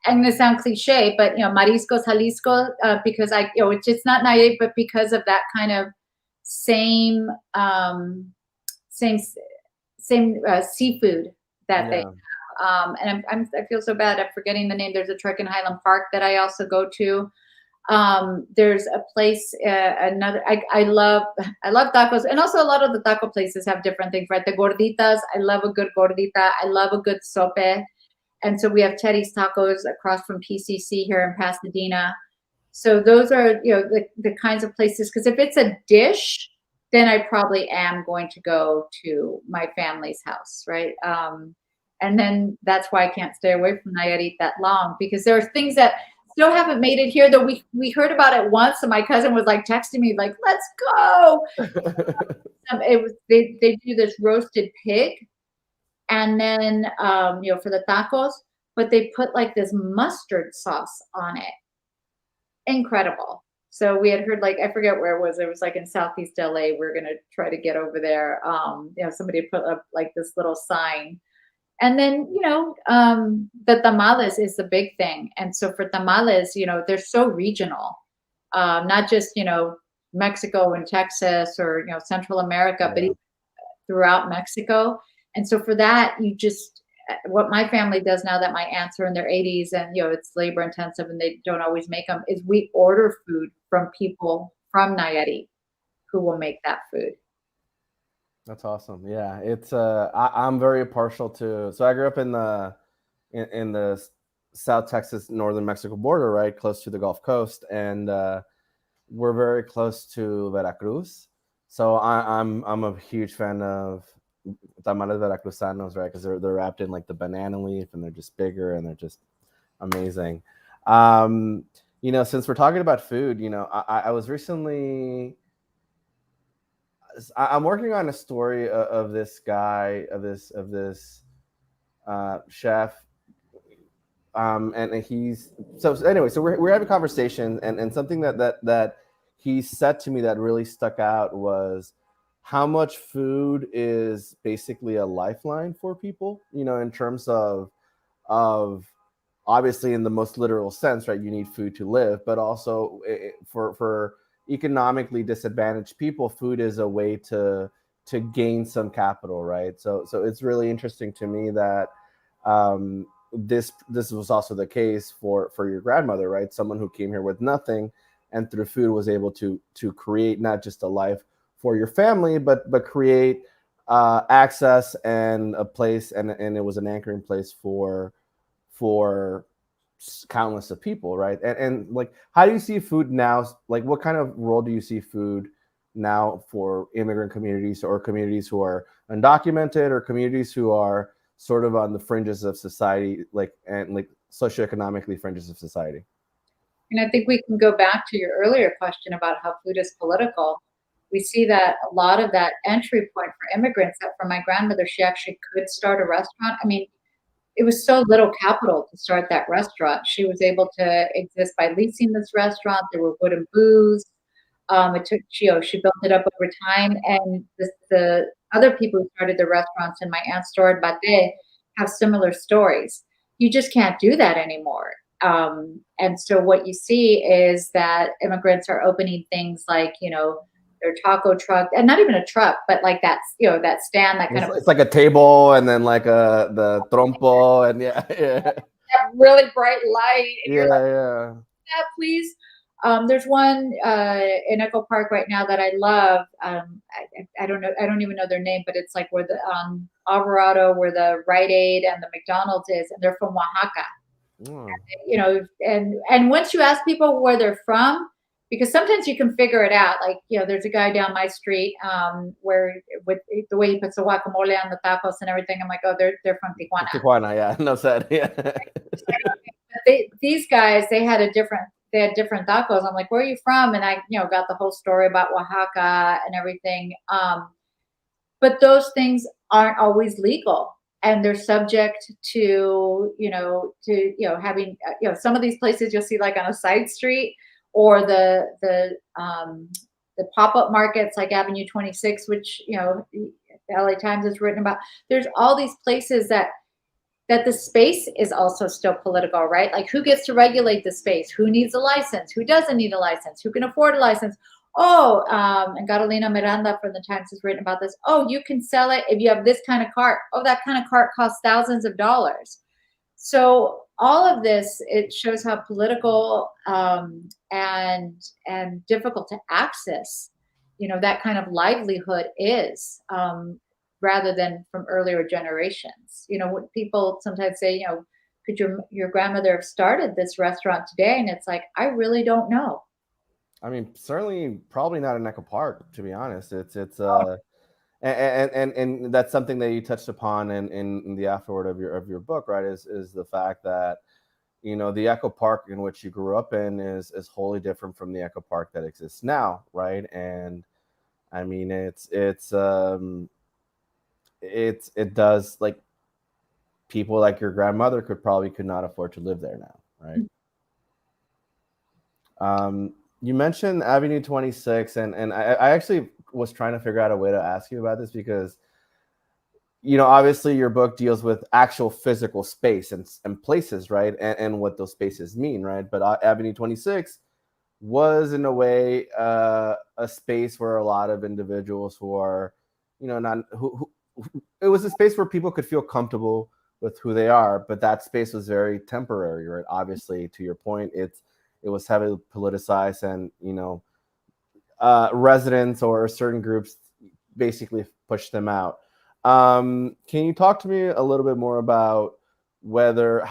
Speaker 4: I'm going to sound cliche, but, you know, Mariscos Jalisco, because you know, it's just not Nayarit, but because of that kind of same seafood that they have. And I feel so bad. I'm forgetting the name. There's a truck in Highland Park that I also go to. There's a place, I love tacos, and also a lot of the taco places have different things, right? The gorditas, I love a good gordita. I love a good sope. And so we have Teddy's Tacos across from PCC here in Pasadena. So those are, you know, the kinds of places, because if it's a dish, then I probably am going to go to my family's house, right? And then that's why I can't stay away from Nayarit that long, because there are things that still haven't made it here, though we heard about it once, and my cousin was like texting me like, let's go. They do this roasted pig, and then you know, for the tacos, but they put like this mustard sauce on it. Incredible. So we had heard, like, I forget where it was like in Southeast LA. We're gonna try to get over there. You know, somebody put up like this little sign. And then, you know, the tamales is the big thing. And so for tamales, you know, they're so regional, not just, you know, Mexico and Texas or, you know, Central America, but even throughout Mexico. And so for that, you just, what my family does now that my aunts are in their 80s and, you know, it's labor intensive and they don't always make them, is we order food from people from Nayarit who will make that food.
Speaker 3: That's awesome. Yeah, it's I'm very partial to. So I grew up in the South Texas, northern Mexico border, right, close to the Gulf Coast, and we're very close to Veracruz. So I'm a huge fan of tamales veracruzanos, right? Because they're wrapped in like the banana leaf, and they're just bigger, and they're just amazing. Um, since we're talking about food, I was recently I'm working on a story of this guy of this chef, and he's so anyway. So we're having a conversation, and something that he said to me that really stuck out was how much food is basically a lifeline for people. In terms of obviously in the most literal sense, right? You need food to live, but also for economically disadvantaged people, food is a way to gain some capital, right? So it's really interesting to me that this was also the case for your grandmother, right? Someone who came here with nothing, and through food was able to create not just a life for your family, but create access and a place, and it was an anchoring place for countless of people, right? And like, how do you see food now? Like, what kind of role do you see food now for immigrant communities, or communities who are undocumented, or communities who are sort of on the fringes of society, like socioeconomically fringes of society?
Speaker 4: And I think we can go back to your earlier question about how food is political. We see that a lot of that entry point for immigrants, that for my grandmother, she actually could start a restaurant. I mean, it was so little capital to start that restaurant. She was able to exist by leasing this restaurant. There were wooden booths. It took she built it up over time, and the other people who started the restaurants in my aunt's store in Bate have similar stories. You just can't do that anymore. And so what you see is that immigrants are opening things like, their taco truck, and not even a truck, but like that stand that kind of
Speaker 3: It's like a table, and then like the trompo, and yeah, yeah,
Speaker 4: that really bright light, and you're like,
Speaker 3: yeah.
Speaker 4: yeah, please. There's one in Echo Park right now that I love. I don't know, I don't even know their name, but it's like where the Alvarado, where the Rite Aid and the McDonald's is, and they're from Oaxaca.
Speaker 3: Mm.
Speaker 4: And once you ask people where they're from, because sometimes you can figure it out. Like, there's a guy down my street where with the way he puts the guacamole on the tacos and everything, I'm like, oh, they're from Tijuana.
Speaker 3: Tijuana, yeah, no said, yeah.
Speaker 4: These guys, they had different tacos. I'm like, where are you from? And I, got the whole story about Oaxaca and everything. But those things aren't always legal, and they're subject to, having, some of these places you'll see like on a side street, or the pop-up markets like Avenue 26, which, the LA Times has written about. There's all these places that the space is also still political, right? Like, who gets to regulate the space? Who needs a license? Who doesn't need a license? Who can afford a license? Oh, and Carolina Miranda from the Times has written about this. Oh, you can sell it if you have this kind of cart. Oh, that kind of cart costs thousands of dollars. So all of this, it shows how political and difficult to access, that kind of livelihood is. Rather than from earlier generations. When people sometimes say, could your grandmother have started this restaurant today? And it's like, I really don't know.
Speaker 3: I mean, certainly, probably not in Echo Park, to be honest. It's and that's something that you touched upon in the afterword of your book, right? Is the fact that the Echo Park in which you grew up in is wholly different from the Echo Park that exists now, right? And I mean, it does, like, people like your grandmother could not afford to live there now, right? You mentioned Avenue 26, and I actually was trying to figure out a way to ask you about this, because obviously your book deals with actual physical space and places, right? And what those spaces mean, right? But Avenue 26 was, in a way, a space where a lot of individuals who are, not who it was a space where people could feel comfortable with who they are, but that space was very temporary, right? Obviously, to your point, it was heavily politicized, and residents or certain groups basically push them out. Can you talk to me a little bit more about whether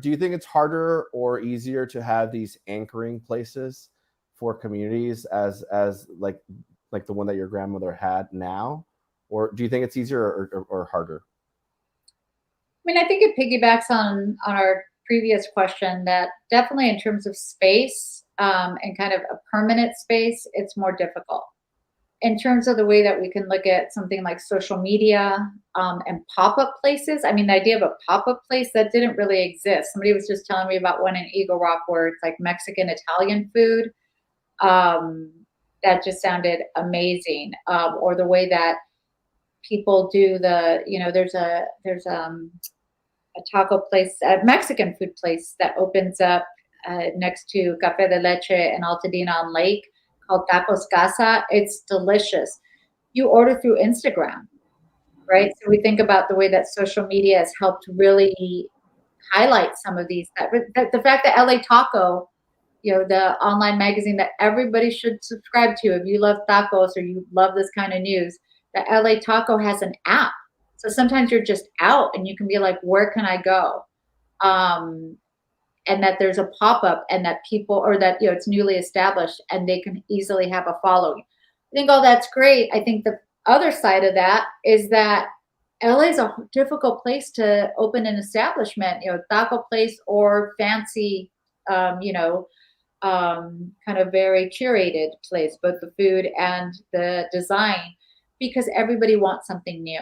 Speaker 3: do you think it's harder or easier to have these anchoring places for communities as like the one that your grandmother had now, or do you think it's easier or harder?
Speaker 4: I mean, I think it piggybacks on our previous question that definitely in terms of space and kind of a permanent space, it's more difficult. In terms of the way that we can look at something like social media and pop-up places, I mean, the idea of a pop-up place that didn't really exist. Somebody was just telling me about one in Eagle Rock where it's like Mexican Italian food. That just sounded amazing. Or the way that people do there's a taco place, a Mexican food place that opens up next to Café de Leche and Altadena on Lake called Tacos Casa. It's delicious. You order through Instagram, right? So we think about the way that social media has helped really highlight some of these. The fact that LA Taco, the online magazine that everybody should subscribe to if you love tacos or you love this kind of news, that LA Taco has an app. So sometimes you're just out and you can be like, where can I go? And that there's a pop-up and that people, or that, it's newly established and they can easily have a following. I think all that's great. I think the other side of that is that LA is a difficult place to open an establishment, taco place or fancy, kind of very curated place, both the food and the design, because everybody wants something new.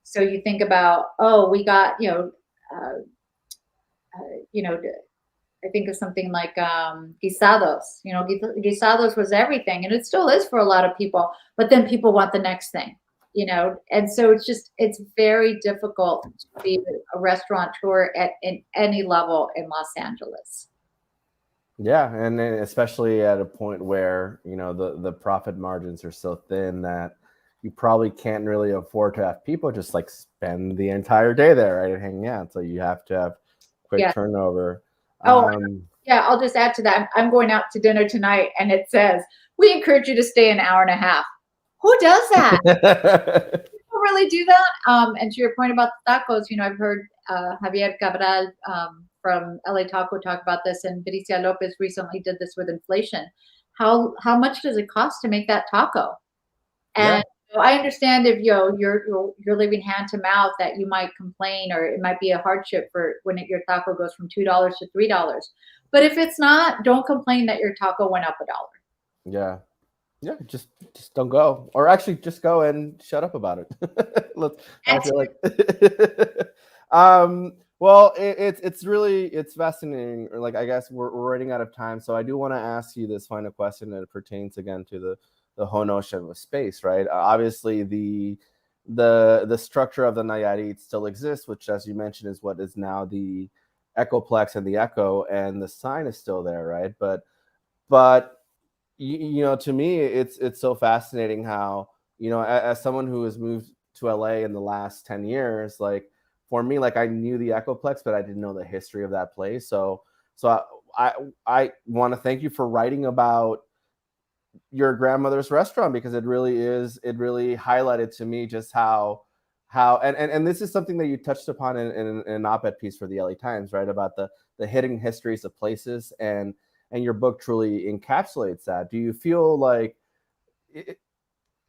Speaker 4: So you think about, we got, I think of something like guisados. Guisados was everything, and it still is for a lot of people. But then people want the next thing, and so it's very difficult to be a restaurateur in any level in Los Angeles.
Speaker 3: Yeah, and then especially at a point where the profit margins are so thin that you probably can't really afford to have people just like spend the entire day there, right, and hanging out. So you have to have quick turnover.
Speaker 4: Yeah, I'll just add to that. I'm going out to dinner tonight, and it says we encourage you to stay an hour and a half. Who does that? People really do that. And to your point about the tacos, I've heard Javier Cabral from LA Taco talk about this, and Bricia Lopez recently did this with inflation. How much does it cost to make that taco? And I understand if you're living hand to mouth that you might complain, or it might be a hardship for when your taco goes from $2 to $3. But if it's not, don't complain that your taco went up $1.
Speaker 3: Yeah, just don't go, or actually just go and shut up about it. I feel like, well, it's fascinating. Like, I guess we're running out of time, so I do want to ask you this final question that pertains again to the whole notion of space, right? Obviously, the structure of the Nayarit still exists, which, as you mentioned, is what is now the Echoplex and the Echo, and the sign is still there, right? But to me, it's so fascinating how, as someone who has moved to LA in the last 10 years, like for me, like I knew the Echoplex, but I didn't know the history of that place. So I want to thank you for writing about your grandmother's restaurant, because it really highlighted to me just how and this is something that you touched upon in an op-ed piece for the LA Times, right, about the hidden histories of places, and your book truly encapsulates that. Do you feel like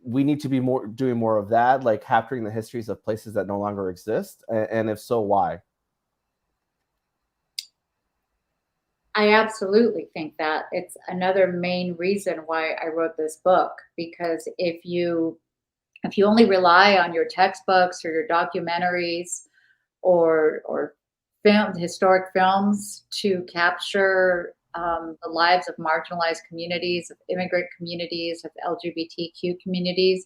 Speaker 3: we need to be doing more of that, like capturing the histories of places that no longer exist, and if so, why?
Speaker 4: I absolutely think that it's another main reason why I wrote this book, because if you only rely on your textbooks or your documentaries or historic films to capture the lives of marginalized communities, of immigrant communities, of LGBTQ communities,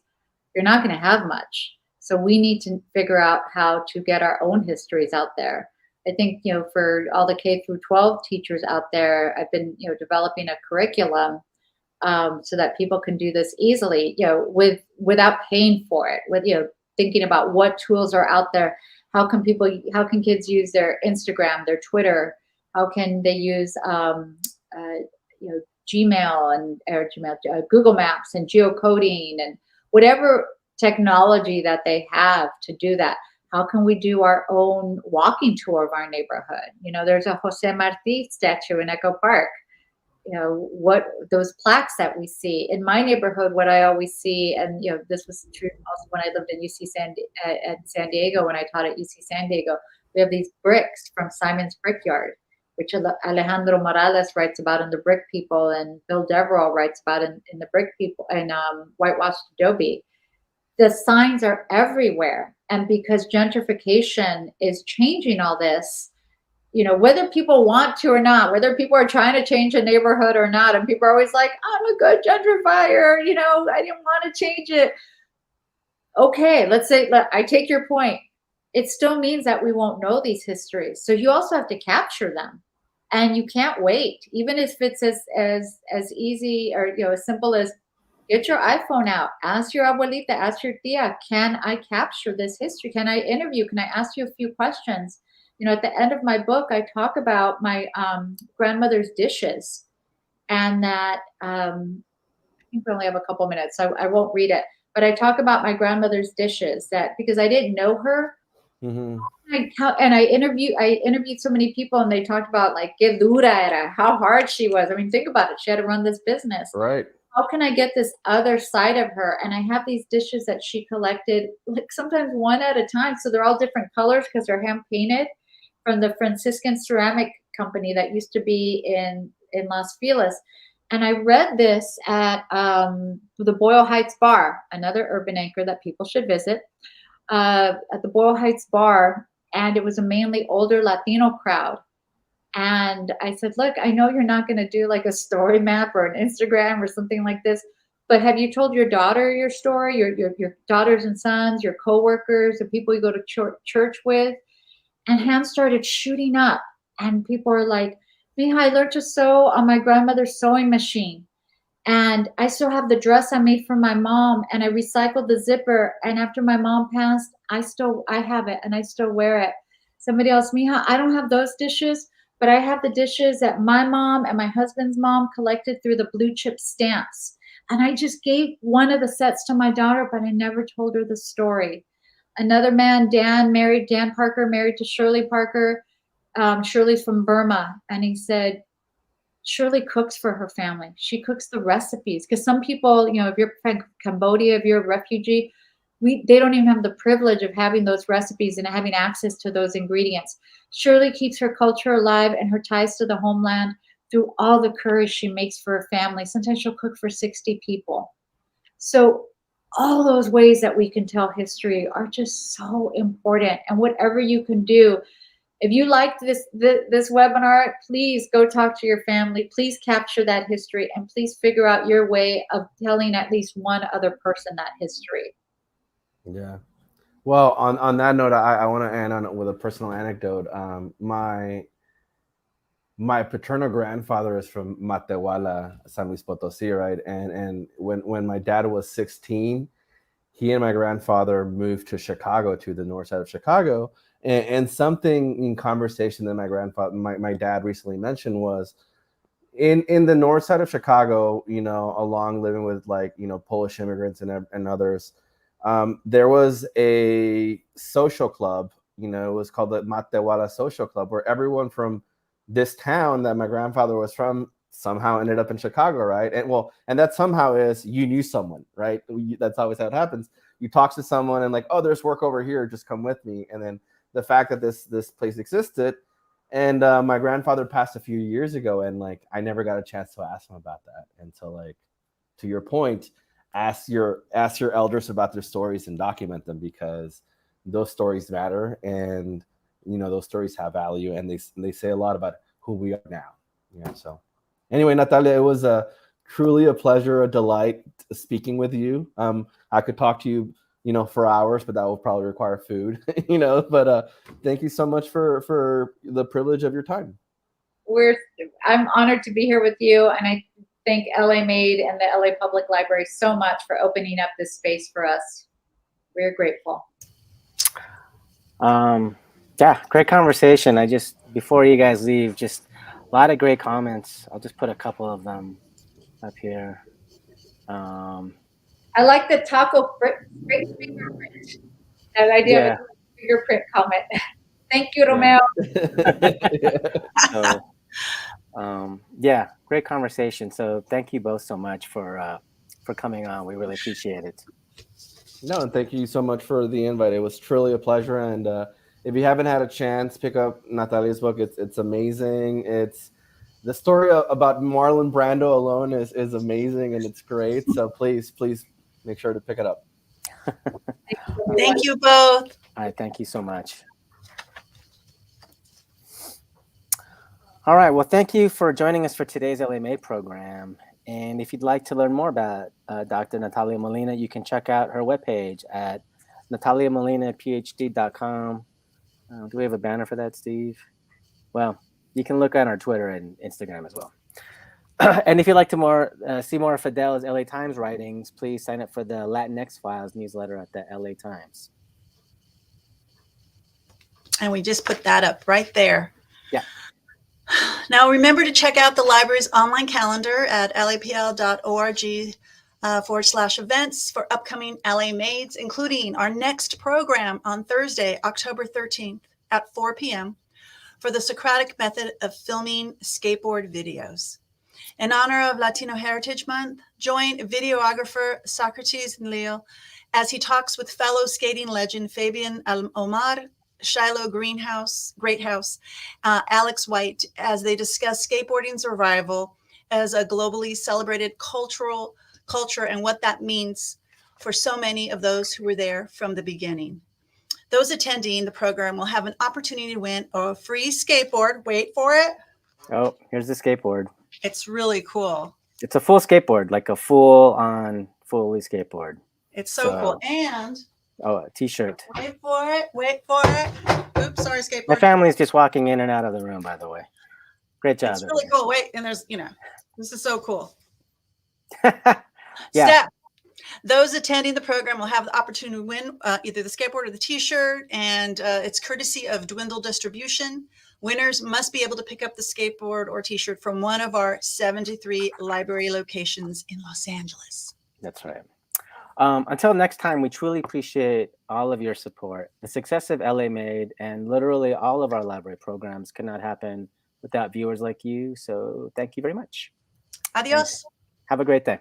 Speaker 4: you're not going to have much. So we need to figure out how to get our own histories out there. I think, for all the K through 12 teachers out there, I've been, developing a curriculum so that people can do this easily, without paying for it, with, thinking about what tools are out there. How can kids use their Instagram, their Twitter? How can they use, Gmail or Google Maps and geocoding and whatever technology that they have to do that? How can we do our own walking tour of our neighborhood? You know, there's a Jose Marti statue in Echo Park. You know, what those plaques that we see in my neighborhood, what I always see, and you know, this was true also when I lived in at San Diego, when I taught at UC San Diego. We have these bricks from Simon's Brickyard, which Alejandro Morales writes about in The Brick People, and Bill Deverell writes about in The Brick People, and Whitewashed Adobe. The signs are everywhere. And because gentrification is changing all this, you know, whether people want to or not, whether people are trying to change a neighborhood or not, and people are always like, I'm a good gentrifier, you know, I didn't want to change it. Okay, let's say, I take your point. It still means that we won't know these histories. So you also have to capture them. And you can't wait, even if it's as easy or, you know, as simple as get your iPhone out, ask your abuelita, ask your tia, can I capture this history? Can I interview? Can I ask you a few questions? You know, at the end of my book, I talk about my grandmother's dishes, and that I think we only have a couple minutes, so I won't read it. But I talk about my grandmother's dishes, that because I didn't know her.
Speaker 3: Mm-hmm.
Speaker 4: And I interviewed so many people, and they talked about like que dura era, how hard she was. I mean, think about it. She had to run this business.
Speaker 3: Right.
Speaker 4: How can I get this other side of her? And I have these dishes that she collected, like sometimes one at a time. So they're all different colors because they're hand painted from the Franciscan ceramic company that used to be in Las Feliz. And I read this at the Boyle Heights Bar, another urban anchor that people should visit, at the Boyle Heights Bar. And it was a mainly older Latino crowd. And I said, look, I know you're not going to do like a story map or an Instagram or something like this, but have you told your daughter your story, your daughters and sons, your coworkers, the people you go to church with? And hands started shooting up. And people are like, Mija, I learned to sew on my grandmother's sewing machine. And I still have the dress I made for my mom, and I recycled the zipper. And after my mom passed, I have it and I still wear it. Somebody else, Mija, I don't have those dishes, but I have the dishes that my mom and my husband's mom collected through the blue chip stamps. And I just gave one of the sets to my daughter, but I never told her the story. Another man, Dan Parker, married to Shirley Parker. Shirley's from Burma. And he said, Shirley cooks for her family. She cooks the recipes. Because some people, you know, if you're from Cambodia, if you're a refugee, they don't even have the privilege of having those recipes and having access to those ingredients. Shirley keeps her culture alive and her ties to the homeland through all the curries she makes for her family. Sometimes she'll cook for 60 people. So all those ways that we can tell history are just so important. And whatever you can do, if you liked this webinar, please go talk to your family. Please capture that history, and please figure out your way of telling at least one other person that history.
Speaker 3: Yeah. Well, on that note, I want to end on with a personal anecdote. My paternal grandfather is from Matehuala, San Luis Potosí, right? And when my dad was 16, he and my grandfather moved to Chicago, to the north side of Chicago. And something in conversation that my dad recently mentioned was in the north side of Chicago, you know, along living with like, you know, Polish immigrants and others, there was a social club, you know, it was called the Matehuala Social Club, where everyone from this town that my grandfather was from somehow ended up in Chicago, right? And that somehow is you knew someone, right? That's always how it happens. You talk to someone and like, oh, there's work over here, just come with me. And then the fact that this place existed, and my grandfather passed a few years ago, and like I never got a chance to ask him about that. And so, like, to your point, ask your elders about their stories and document them, because those stories matter, and you know those stories have value, and they say a lot about who we are now. Yeah. So anyway, Natalia, it was truly a pleasure, a delight speaking with you. I could talk to you, you know, for hours, but that will probably require food, you know, but thank you so much for the privilege of your time.
Speaker 4: I'm honored to be here with you. And I thank LA Made and the LA Public Library so much for opening up this space for us. We're grateful.
Speaker 1: Yeah, great conversation. Before you guys leave, just a lot of great comments. I'll just put a couple of them up here.
Speaker 4: I like the taco straight fingerprint. That idea of
Speaker 1: Yeah.
Speaker 4: a fingerprint comment. Thank you,
Speaker 1: Yeah.
Speaker 4: Romeo.
Speaker 1: So, yeah, great conversation. So thank you both so much for coming on. We really appreciate it.
Speaker 3: No, and thank you so much for the invite. It was truly a pleasure. And if you haven't had a chance, pick up Natalia's book. It's amazing. It's the story about Marlon Brando alone is amazing and it's great. So please make sure to pick it up.
Speaker 2: Thank you both.
Speaker 1: All right, thank you so much. All right, well, thank you for joining us for today's LA Made program. And if you'd like to learn more about Dr. Natalia Molina, you can check out her webpage at nataliamolinahd.com. Do we have a banner for that, Steve? Well, you can look on our Twitter and Instagram as well. And if you'd like to see more of Fidel's LA Times writings, please sign up for the Latinx Files newsletter at the LA Times.
Speaker 2: And we just put that up right there.
Speaker 1: Yeah.
Speaker 2: Now, remember to check out the library's online calendar at lapl.org/events for upcoming LA Maids, including our next program on Thursday, October 13th at 4 p.m. for the Socratic method of filming skateboard videos. In honor of Latino Heritage Month, join videographer Socrates Nleo as he talks with fellow skating legend Fabian Omar, Shiloh Greathouse, Alex White, as they discuss skateboarding's revival as a globally celebrated culture and what that means for so many of those who were there from the beginning. Those attending the program will have an opportunity to win a free skateboard. Wait for it.
Speaker 1: Oh, here's the skateboard.
Speaker 2: It's really cool.
Speaker 1: It's a full skateboard, like a fully skateboard.
Speaker 2: It's so cool. And
Speaker 1: a t-shirt.
Speaker 2: Wait for it. Oops, sorry, skateboard.
Speaker 1: My family's just walking in and out of the room, by the way. Great job.
Speaker 2: It's really cool. Wait, and there's, this is so cool.
Speaker 1: Yeah.
Speaker 2: Step. Those attending the program will have the opportunity to win either the skateboard or the t-shirt, and it's courtesy of Dwindle Distribution. Winners must be able to pick up the skateboard or t-shirt from one of our 73 library locations in Los Angeles.
Speaker 1: That's right. Until next time, we truly appreciate all of your support. The success of LA Made and literally all of our library programs cannot happen without viewers like you. So thank you very much.
Speaker 2: Adios.
Speaker 1: Have a great day.